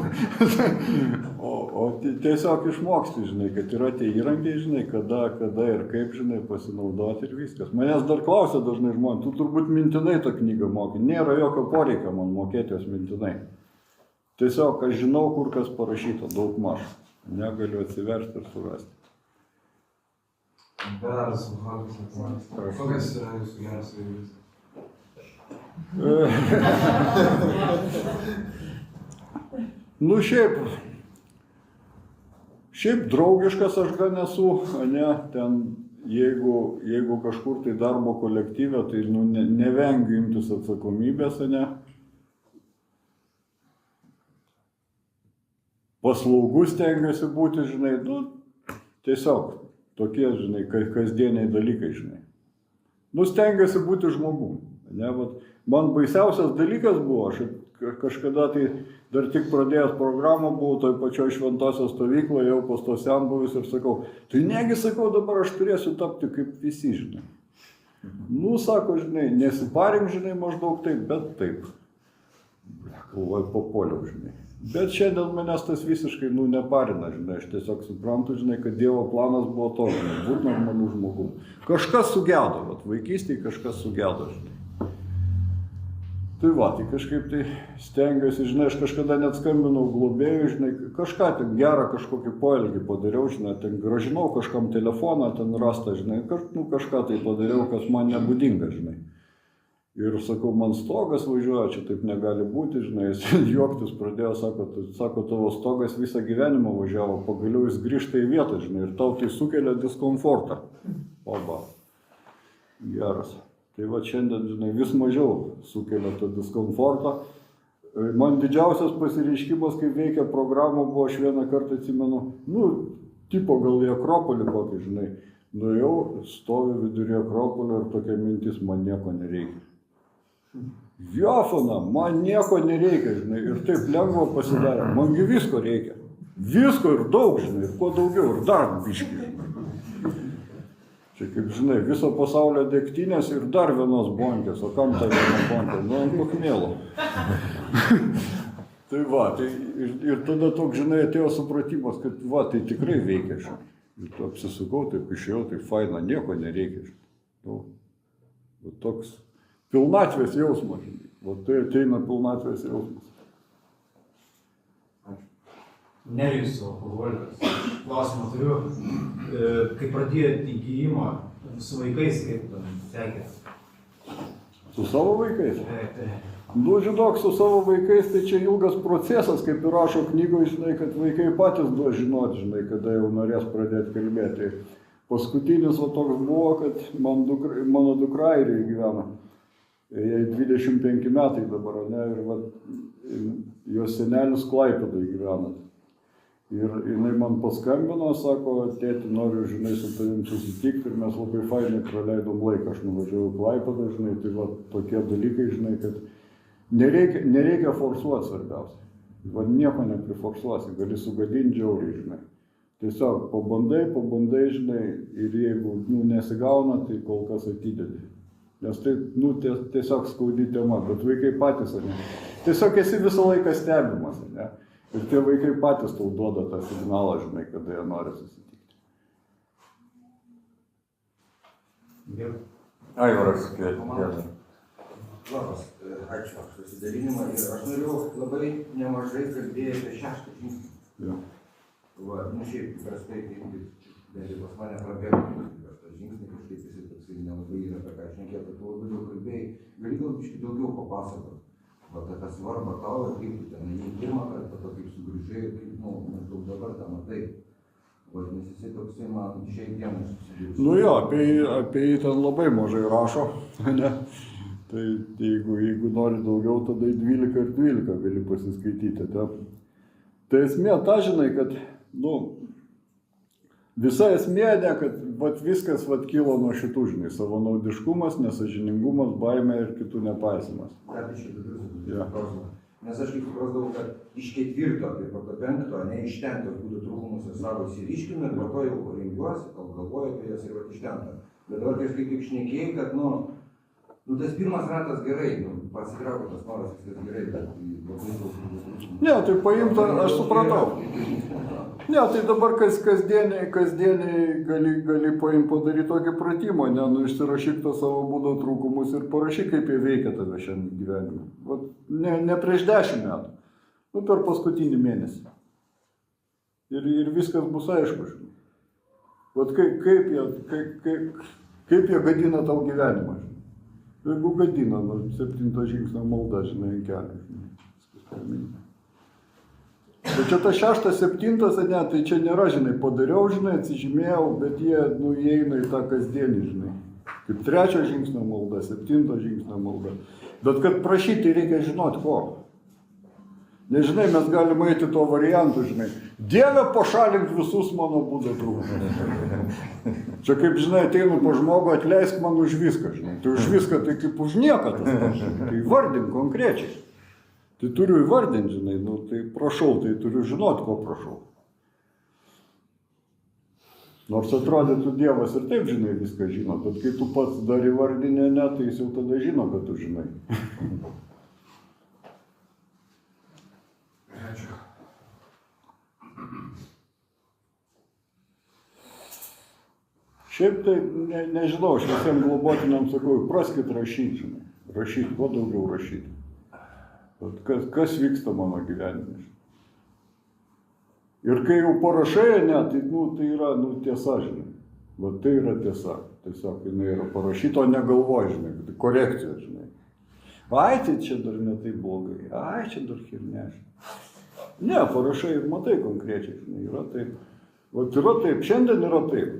o tiesiog išmoksti, žinai, kad yra tie įrankiai, žinai, kada ir kaip, žinai, pasinaudoti ir viskas. Manęs dar klausia dažnai žmonės, tu turbūt mintinai tą knygą moki, nėra jokio poreikio man mokėti jos mintinai. Tiesiog aš žinau, kur kas parašyta, daug maž. Negaliu atsiversti ir surasti. Geras alkoholis. Kokias yra jūsų geras savybės? Šiaip draugiškas aš gan esu, ne, ten jeigu kažkur tai darbo kolektyve, tai nevengiu imtis atsakomybės, ne. Paslaugus stengiuosi būti, žinai, tiesiog tokie, žinai, kasdieniai dalykai, žinai. Stengiuosi būti žmogum. Ne, man baisiausias dalykas buvo, aš kažkada tai dar tik pradėjęs programą, buvau toj pačioj šventosios stovykloje, jau pas to senbuvis ir sakau, tai negi sakau, dabar aš turėsiu tapti kaip visi, žinai. Sako, žinai, nesiparim, žinai, maždaug taip, bet taip. Galvoju, papoliau, žinai. Bet šiandien manęs tas visiškai, neparina, žinai, aš tiesiog suprantu, žinai, kad Dievo planas buvo toks, žinai, būti normalų žmogum. Kažkas sugedo, vaikystėje kažkas sugedo, žinai. Tai va, tai kažkaip tai stengiuosi, žinai, aš kažkada net skambinau globėjui, žinai, kažką ten gerą kažkokį poelgį padariau, žinai, ten gražinau kažkam telefoną, ten rastą, žinai, kažką tai padariau, kas man nebūdinga, žinai. Ir sakau, man stogas važiuoja, čia taip negali būti, žinai, jis juoktis pradėjo, sako, tavo stogas visą gyvenimą važiavo, pagaliau jis grįžta į vietą, žinai, ir tau tai sukelia diskomfortą. Oba, geras. Tai va šiandien, žinai, vis mažiau sukelia tą diskomfortą. Man didžiausias pasireiškimas, kai veikia programą, buvo, aš vieną kartą atsimenu, tipo gal į Akropolį kokį, žinai, nuėjau, stoviu vidury Akropolio ir tokia mintis, man nieko nereikia. Jofana, man nieko nereikia, žinai, ir taip lengva pasidarė, mangi visko reikia. Visko ir daug, žinai, ir kuo daugiau, ir dar biškį, žinai. Čia kaip žinai, viso pasaulio degtinės ir dar vienos bonkės, o kam ta viena bonkė? Ant pachmielo. Tai va, tai ir tada toks, žinai, atėjo supratimas, kad va, tai tikrai veikia šiandien. Ir tu apsisukau, taip išėjau, tai faina, nieko nereikia šiandien. Toks pilnatvės jausmas, žinai. Va tai ateina pilnatvės jausmas. Nerijus alkoholikas. Klausimą turiu. Kai pradėjote įgijimą su vaikais, kaip sekės? Su savo vaikais? Taip. Žinok, su savo vaikais tai čia ilgas procesas, kaip ir rašo knygoje, žinai, kad vaikai patys duos žinoti, žinai, kada jau norės pradėti kalbėti. Paskutinis toks buvo, kad mano dukra Airijoje gyvena. Jai 25 metai dabar, ne, ir jos senelis Klaipėdoje gyvena. Ir jinai man paskambino, sako, tėti, noriu, žinai, su tavim susitikti ir mes labai fainai praleidom laiką, aš nuvažiavau į Klaipėdą, žinai, tai va tokie dalykai, žinai, kad nereikia forsuoti svarbiausia. Va nieko nepriforsuosi, gali sugadinti žiauriai, žinai. Tiesiog pabandai, žinai, ir jeigu nesigauna, tai kol kas atidedi. Nes tai, tiesiog skaudi tema, bet vaikai patys, ne. Tiesiog esi visą laiką stebimas, ne. Ir tie vaikai patys tau duoda tą signalą, žinai, kada jie nori susitikti. Aivaras, kvietė. Labas, ačiū už susidalinimą ir aš norėjau labai nemažai kalbėti apie 6 žingsnį. Ja. Va, šiaip prastai, bent jau pas mane prabėgo, aš tą žingsnį kažkaip jisai toksai nelabai yra apie ką šnekėti, tu labai daug kalbėjai, gali gal biškį daugiau papasakoti. Va, tą svarbą tau ir kaip tu ten į pirmą kartą, to kaip sugrįžai ir kaip, maždaug dabar tą matai. Va, nes jisai toksai man šiai dienai susidūrė. Jo, apie jį ten labai mažai rašo, ne? Tai jeigu nori daugiau, tada į 12 ir 12 gali pasiskaityti. Tai esmė ta, žinai, kad, visa esmė, ne, kad viskas kilo nuo šitų, žinai, savanaudiškumas, nesąžiningumas, baimė ir kitų nepaisimas. Nes aš kaip suprasdavau, kad iš 4, tai po to 5, ne iš ten, kad būtų trūkumus ir savo įsiriškime, ir po to jau rengiuosi, galvoju apie jas ir iš ten. Bet dabar kažkaip kaip šnekėjai, kad, tas pirmas ratas gerai, pasitraukė tas noras, viskas gerai, bet... Ne, tai paimta, aš supratau. Ne, tai dabar kasdieniai gali padaryti tokį pratimą, išsirašyk tą savo būdo trūkumus ir parašyk, kaip jie veikia tave šiandien gyvenime. Vat, ne prieš 10 metų, per paskutinį mėnesį. Ir viskas bus aišku. Vat kaip jie gadina tau gyvenimą. Jeigu gadina, 7 žingsnio malda, žinai, kelio. Tai čia ta 6, 7, ne, tai čia nėra, žinai, padariau, žinai, atsižymėjau, bet jie, įeina į tą kasdienį, žinai. Kaip 3 žingsnio malda, 7 žingsnio malda. Bet kad prašyti reikia žinoti ko. Nežinai, mes galime eiti tuo variantu, žinai. Dieve, pašalink visus mano būdo trūkumus. Čia kaip, žinai, ateinu po žmogų, atleisk man už viską, žinai. Tai už viską, tai kaip už nieką tas. Tai vardink konkrečiai. Tai turiu įvardinti, žinai, tai prašau, tai turiu žinoti, ko prašau. Nors atrodytų Dievas ir taip, žinai, viską žino, bet kai tu pats dar įvardinė, ne, tai jis jau tada žino, kad tu žinai. Ačiū. Šiaip tai, nežinau, aš visiems globotiniam sakau, praskit rašyti, žinai. Rašyti, kuo daugiau rašyti. Vat kas vyksta mano gyvenime. Ir kai jau parašai, ne, tai, tai yra tiesa, žinai. Vat tai yra tiesa. Tiesiog jinai yra parašyta, o negalvoji, žinai, tai korekcija, žinai. Ai, tai čia dar ne taip blogai, ai, čia dar chirne. Ne, parašai ir matai konkrečiai, žinai, yra taip. Vat yra taip, šiandien yra taip.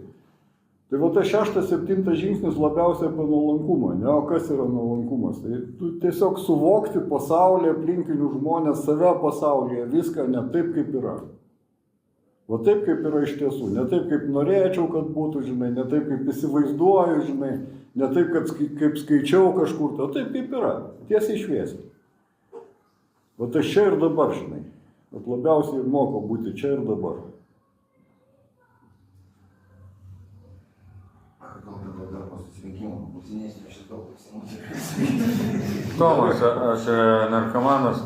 Tai va tas 6-7 žingsnis labiausiai apie nuolankumą, ne, o kas yra nuolankumas? Tai tu tiesiog suvokti pasaulį, aplinkinių žmonės, save pasaulyje, viską ne taip, kaip yra. Va taip, kaip yra iš tiesų, ne taip, kaip norėčiau, kad būtų, žinai, ne taip, kaip įsivaizduoju, žinai, ne taip, kaip skaičiau kažkur, o taip, kaip yra, tiesiai šviesiai. Va tas čia ir dabar, žinai, bet labiausiai ir moko būti čia ir dabar. Gal tada dar po susirinkimo būsinėsiu šito klausimų. Tomas, aš narkomanas,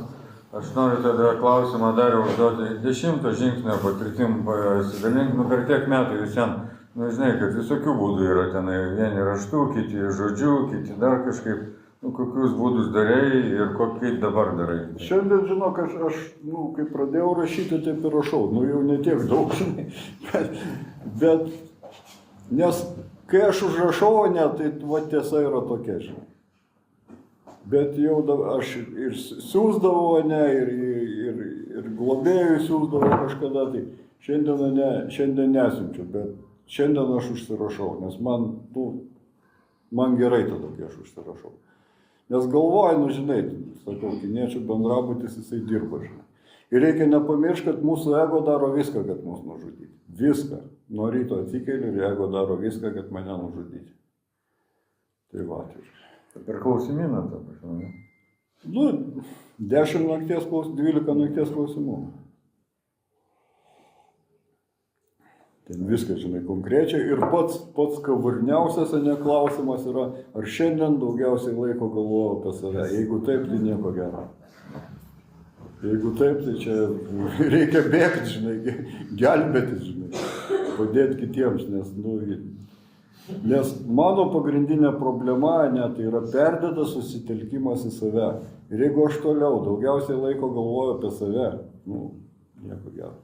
aš noriu tada klausimą dar užduoti. 10 žingsnio patirtim pasidalink, per tiek metų jūs ten, žinai, kad visokių būdų yra tenai, vieni raštų, kiti žodžiu, kiti dar kažkaip, kokius būdus darei ir kokį dabar darai. Šiandien, žinok, aš kai pradėjau rašyti, taip ir rašau, jau ne tiek daug, žinai, bet nes kai aš užrašau, ne, tai va tiesa yra tokia, žinai. Bet jau aš ir siūsdavau, ne, ir globėjui siūsdavau kažkada, tai šiandien nesiunčiu, bet šiandien aš užsirašau, nes man gerai tada, kai aš užsirašau. Nes galvoju, žinai, sakau, kiniečių bendrabutis jisai dirba, žinai. Ir reikia nepamiršti, kad mūsų ego daro viską, kad mus nužudyti. Viską. Nuo ryto atsikeli ir ego daro viską, kad mane nužudyti. Tai va, Per klausimyną, ta prasme. 10 nakties, 12 nakties klausimų. Ten viskas, žinai, konkrečiai. Ir pats kavarniausias, klausimas yra, ar šiandien daugiausiai laiko galvoju apie save. Jeigu taip, tai nieko gero. Jeigu taip, tai čia reikia bėgti, žinai, gelbėtis, žinai, padėti kitiems, nes mano pagrindinė problema, tai yra perdėtas susitelkimas į save. Ir jeigu aš toliau daugiausiai laiko galvoju apie save, nieko gero.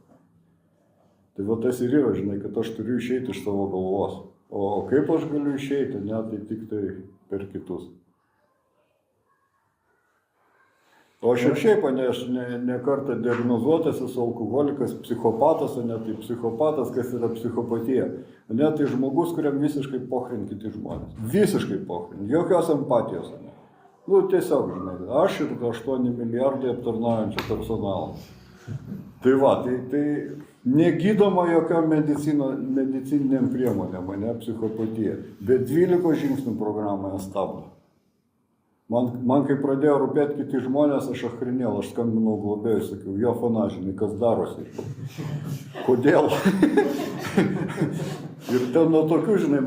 Tai va tas ir yra, žinai, kad aš turiu išeiti iš savo galvos. O kaip aš galiu išeiti, tai tik tai per kitus. O aš ir šiaip, aš ne kartą diagnozuotas esu alkoholikas, psichopatas, tai psichopatas, kas yra psichopatija. Tai žmogus, kuriam visiškai pohrin kiti žmonės. Visiškai pohrin, jokios empatijos. Tiesiog, žinai, aš ir 8 milijardai aptarnaujančio personalo. Tai va, tai negydoma jokiom medicininiam priemonėm, psichopatija. Bet 12 žingsnių programoje stabdo. Man kai pradėjo rūpėti kiti žmonės, aš achrinėl, aš skambinau globėjui, sakiau, jo fana, žinai, kas darosi. Kodėl? Ir ten nuo tokių, žinai,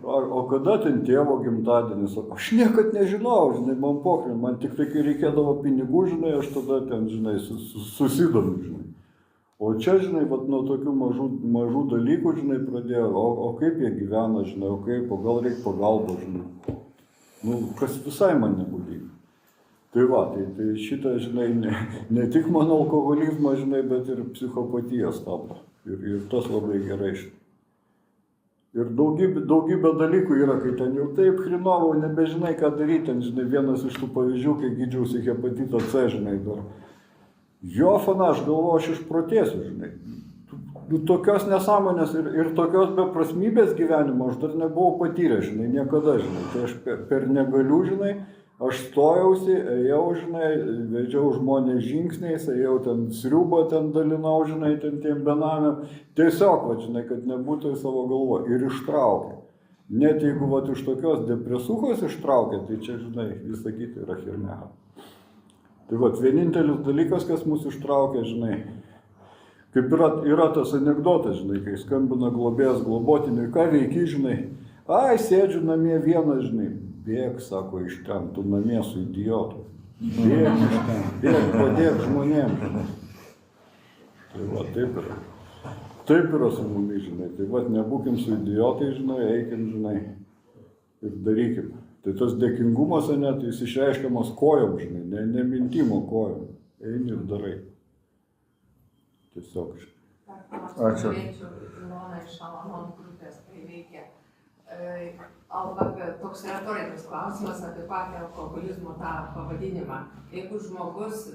o kada ten tėvo gimtadienis? Aš niekad nežinau, žinai, man pohrin, man tik tai, kai reikėdavo pinigų, žinai, aš tada ten, žinai, susidomiu, žinai. O čia, žinai, nuo tokių mažų dalykų, žinai, pradėjo, o kaip jie gyvena, žinai, o gal reikia pagalbos, žinai. Kas visai man nebūdinga. Tai va, tai šitą, žinai, ne tik mano alkoholizmą, žinai, bet ir psichopatiją stabdo. Ir tas labai gerai. Ir daugybė dalykų yra, kai ten jau taip hrinovau, nebežinai, ką daryti. Ten, žinai, vienas iš tų pavyzdžių, kai gydžiausi hepatito C, žinai, dar. Jo fana, aš galvoju, aš išprotėsiu, žinai. Tokios nesąmonės ir tokios beprasmybės gyvenimo aš dar nebuvau patyręs, žinai, niekada, žinai. Tai aš per negaliu, žinai, aš stojausi, ėjau, žinai, vedžiau žmonės žingsniais, ėjau ten sriubą, ten dalinau, žinai, ten tiem benamiam. Tiesiog, va, žinai, kad nebūtų į savo galvo. Ir ištraukė. Net jeigu, va, iš tokios depresūkos ištraukė, tai čia, žinai, visą kitą yra chirneha. Tai, va, vienintelis dalykas, kas mus ištraukė, žinai, kaip yra tas anekdotas, žinai, kai skambina globėjas globotiniui, ką veiki, žinai, sėdžiu namie vienas, žinai, bėg, sako, iš ten, tu namie su idiotu, bėg iš ten, bėg, padėk žmonėm, žinai. Tai va, taip yra su mumis, žinai, tai va, nebūkim su idiotai, žinai, eikim, žinai, ir darykim. Tai tas dėkingumas, net jis išreiškiamas kojom, žinai, ne mintimo kojom. Eini ir darai. Tiesiog. Ačiū. Ilona iš Alanon grupės, kai veikia. Toks retorinis klausimas apie patį alkoholizmo tą pavadinimą. Jeigu žmogus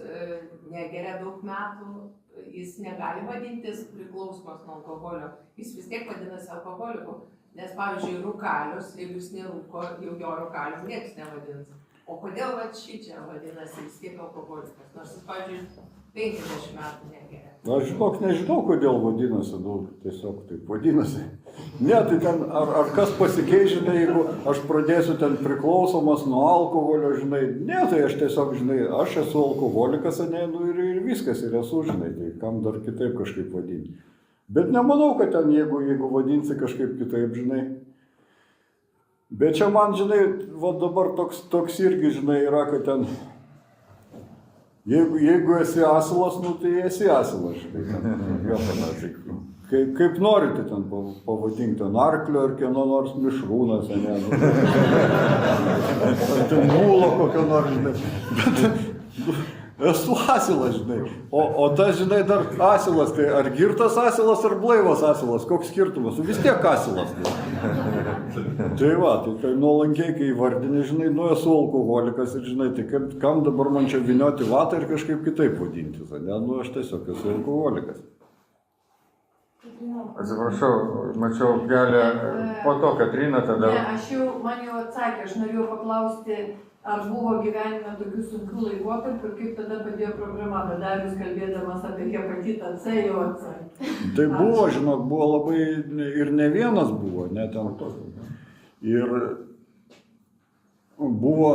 negeria daug metų, jis negali vadintis priklausomas nuo alkoholio, jis vis tiek vadinasi alkoholiku. Nes, pavyzdžiui, rūkalius, jeigu jis nerūko, jau jo rūkalius niekas nevadins. O kodėl šičia vadinasi vis tiek alkoholikas? Nors jis, pavyzdžiui, 50 metų negeria. Aš nežinau, kodėl vadinasi, tiesiog taip vadinasi. Ne, tai ten, ar kas pasikeičia, jeigu aš pradėsiu ten priklausomas nuo alkoholio, žinai, ne, tai aš tiesiog, žinai, aš esu alkoholikas, ne, ir viskas, ir esu, žinai, tai kam dar kitaip kažkaip vadinti. Bet nemanau, kad ten, jeigu vadinsi kažkaip kitaip, žinai. Bet čia man, žinai, va dabar toks irgi, žinai, yra, kad ten, jeigu esi asilas, nu tai esi asilas, žinai. Kaip norite ten pavadinti, ten arklio ar kieno nors mišrūnas, ne, ten mūlo kokio nors, žinai. Esu asilas, žinai. O tas, žinai, dar asilas, tai ar girtas asilas, ar blaivas asilas, koks skirtumas, vis tiek asilas. Tai va, tai nuolankiai, kai vardini, žinai, nu esu alkoholikas ir, žinai, tai kam dabar man čia vynioti vatą ir kažkaip kitaip vadinti, ne, nu aš tiesiog esu alkoholikas. Atsiprašau, mačiau kelią po to, Katrina tada. Ne, man jau atsakė, aš norėjau paklausti, ar buvo gyvenime tokių sunkių laikotarpių ir kaip tada padėjo programa, bet dar jūs kalbėdamas apie hepatitą C jau atsakė. Tai buvo, žinok, buvo labai, ir ne vienas buvo, ne ten tos. Ir buvo,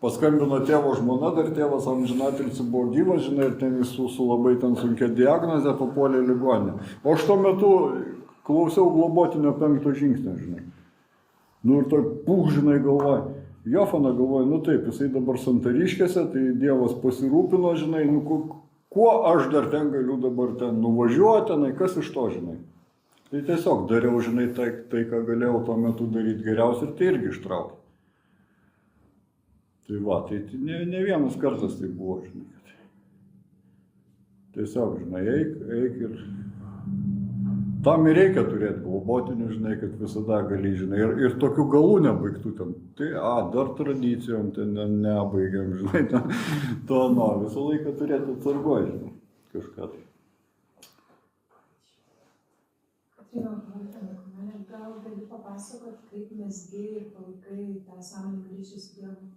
paskambino tėvo žmona, dar tėvas amžinatilsį buvo gyvas, žinai, ir ten jis su labai ten sunkia diagnozė papuolė į ligoninę. O aš tuo metu klausiau globotinio 5 žingsnio, žinai. Nu ir toj žinai, galvoju. Jofana galvoja, nu taip, jisai dabar Santariškėse, tai Dievas pasirūpino, žinai, nu kuo aš dar ten galiu dabar ten nuvažiuoti, tenai, kas iš to, žinai. Tai tiesiog dariau, žinai, tai ką galėjau tuo metu daryti geriausiai ir tai irgi ištraukti. Tai va, tai ne vienas kartas tai buvo, žinai. Tiesiog, žinai, eik ir... Tam ir reikia turėti globotinių, žinai, kad visada gali, žinai, ir tokių galų nebaigtų ten. Tai, dar tradicijom ten nebaigiam, žinai, ten, visą laiką turėti atsargoj, žinai, kažką tai. Katrina, gal gali papasakot, kaip mezgi ir palaikai tą sąmoningą ryšį su Dievu?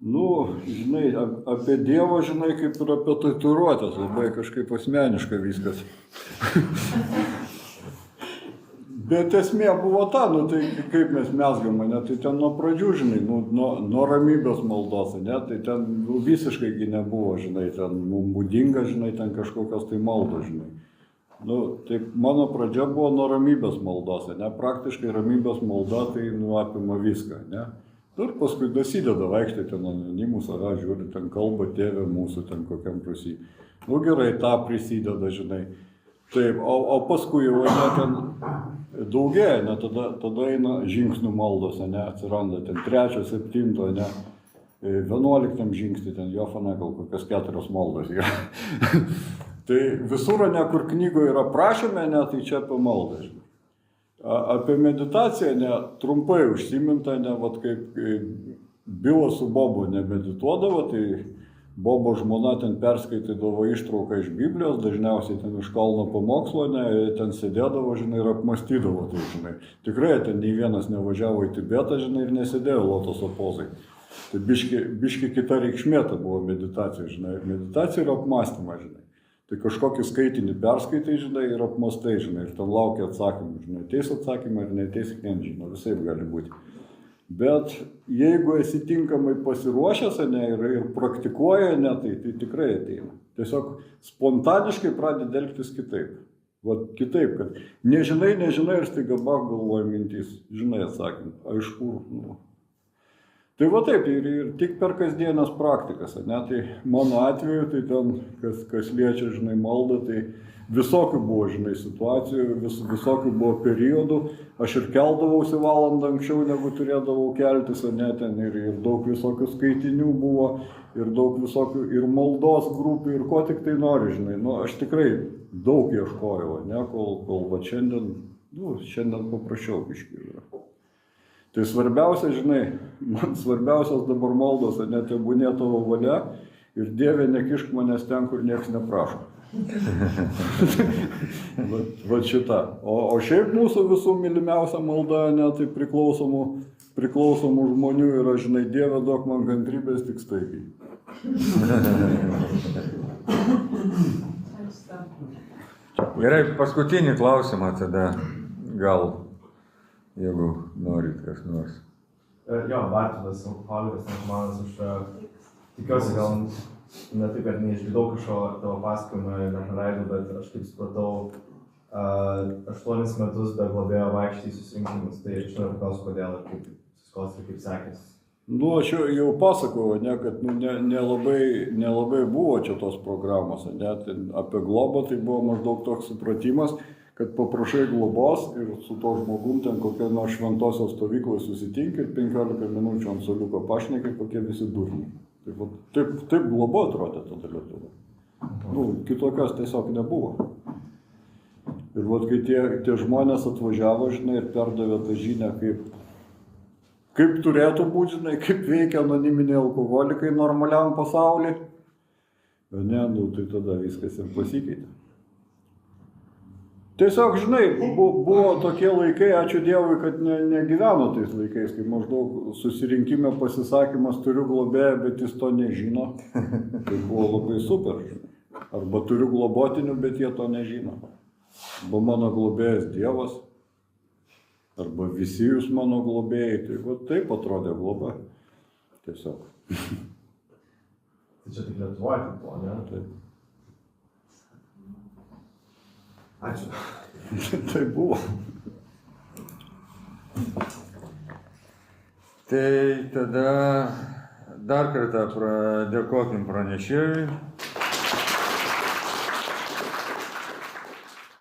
Nu, žinai, apie Dievą, žinai, kaip ir apie tatuiruotės, labai kažkaip asmeniška viskas. Bet esmė buvo ta, nu tai kaip mes mezgam, ne, tai ten nuo pradžių, žinai, nuo ramybės maldos, ne, tai ten visiškai nebuvo, žinai, ten mums būdinga, žinai, ten kažkokios tai maldos, žinai. Nu, tai mano pradžia buvo nuo ramybės maldos, ne, praktiškai ramybės malda tai apima viską, ne. Ir paskui dasideda vaikštai ten anonimus, žiūri, ten kalba tėvė mūsų, ten kokiam prasy. Nu gerai, tą prisideda, žinai. Taip, o paskui jau, ne, ten daugėja, ne, tada eina žingsnių maldos, ne, atsiranda ten 3, 7, ne, 11 žingsnį, ten Jofana gal kokias 4 maldos yra. Tai visur, ne, kur knygoje yra prašymė, ne, tai čia apie maldą, žinai. Apie meditaciją, ne, trumpai užsiminta, ne, vat kaip Bilas su Bobu nemedituodavo, tai Bobo žmona ten perskaitydavo ištrauką iš Biblijos, dažniausiai ten iš kalno pamokslo, ne, ten sėdėdavo, žinai, ir apmastydavo, tai, žinai. Tikrai ten nei vienas nevažiavo į Tibetą, žinai, ir nesėdėjo lotoso pozai. Tai biški kita reikšmė ta buvo meditacija, žinai, ir meditacija yra apmąstymas, žinai. Tai kažkokį skaitinį perskaitai, žinai, ir apmastai, žinai, ir ten laukia atsakymų, žinai, ateis atsakymą ir neteis, nežinau, visai gali būti. Bet jeigu esi tinkamai pasiruošęs, ne, ir praktikuoja, ne, tai tikrai ateina. Tiesiog spontaniškai pradedi elgtis kitaip. Vat kitaip, kad nežinai ir staiga galvoja mintys, žinai atsakymą, aišku, nu. Tai va taip, ir tik per kasdienės praktikas, ne, tai mano atveju, tai ten, kas liečia, žinai, maldą, tai visokių buvo, žinai, situacijų, visokių buvo periodų, aš ir keldavausi valandą anksčiau, negu turėdavau keltis, ne, ten ir daug visokių skaitinių buvo, ir daug visokių, ir maldos grupių, ir ko tik tai nori, žinai. Nu, aš tikrai daug ieškojau, ne, kol va šiandien, šiandien paprašiau biškį yra. Tai svarbiausia, žinai, man svarbiausias dabar maldos, ne, tebūnė tavo valia ir Dieve nekišk manęs ten, kur nieks neprašo. Va šita. O šiaip mūsų visų mylimiausia malda, ne, tai priklausomų žmonių yra, žinai, Dieve duok man kantrybės tik staigiai. Gerai, paskutinį klausimą tada gal, jeigu norit kas nors. Jo, Bartvydas, alkoholikas, narkomanas, aš tikiuosi gal ne taip, kad neišgirdau kažko tavo pasakojimą ir nepraleidau, bet aš kaip supratau, 8 metus be globėjo vaikščiai į susirinkimus, tai aš noriu paklausti, kodėl ir kaip susiklosti ir kaip sekėsi. Nu, aš jau pasakojau, ne, kad nelabai buvo čia tos programos, ne, apie globą tai buvo maždaug toks supratimas, kad paprašai globos ir su to žmogum ten kokia nors šventosios stovykloje susitinki ir 15 minučių ant suoliuko pašnekai, kokie visi durniai. Taip globa atrodė tada Lietuva. Nu, kitokios tiesiog nebuvo. Ir vat, kai tie žmonės atvažiavo, žinai, ir perdavė tą žinią, kaip turėtų būti, žinai, kaip veikia anoniminiai alkoholikai normaliam pasauliui, ne, nu, tai tada viskas ir pasikeitė. Tiesiog, žinai, buvo tokie laikai, ačiū Dievui, kad negyveno tais laikais, kai maždaug susirinkime pasisakymas turiu globėją, bet jis to nežino. Tai buvo labai super, žinai. Arba turiu globotinių, bet jie to nežino. Arba mano globėjas Dievas, arba visi jūs mano globėjai. Tai va, taip atrodė globa. Tiesiog. Tai čia tik Lietuvoje tik to, ne? Taip. Ačiū. Tai buvo. Tai tada dar kartą dėkokim pranešėjui.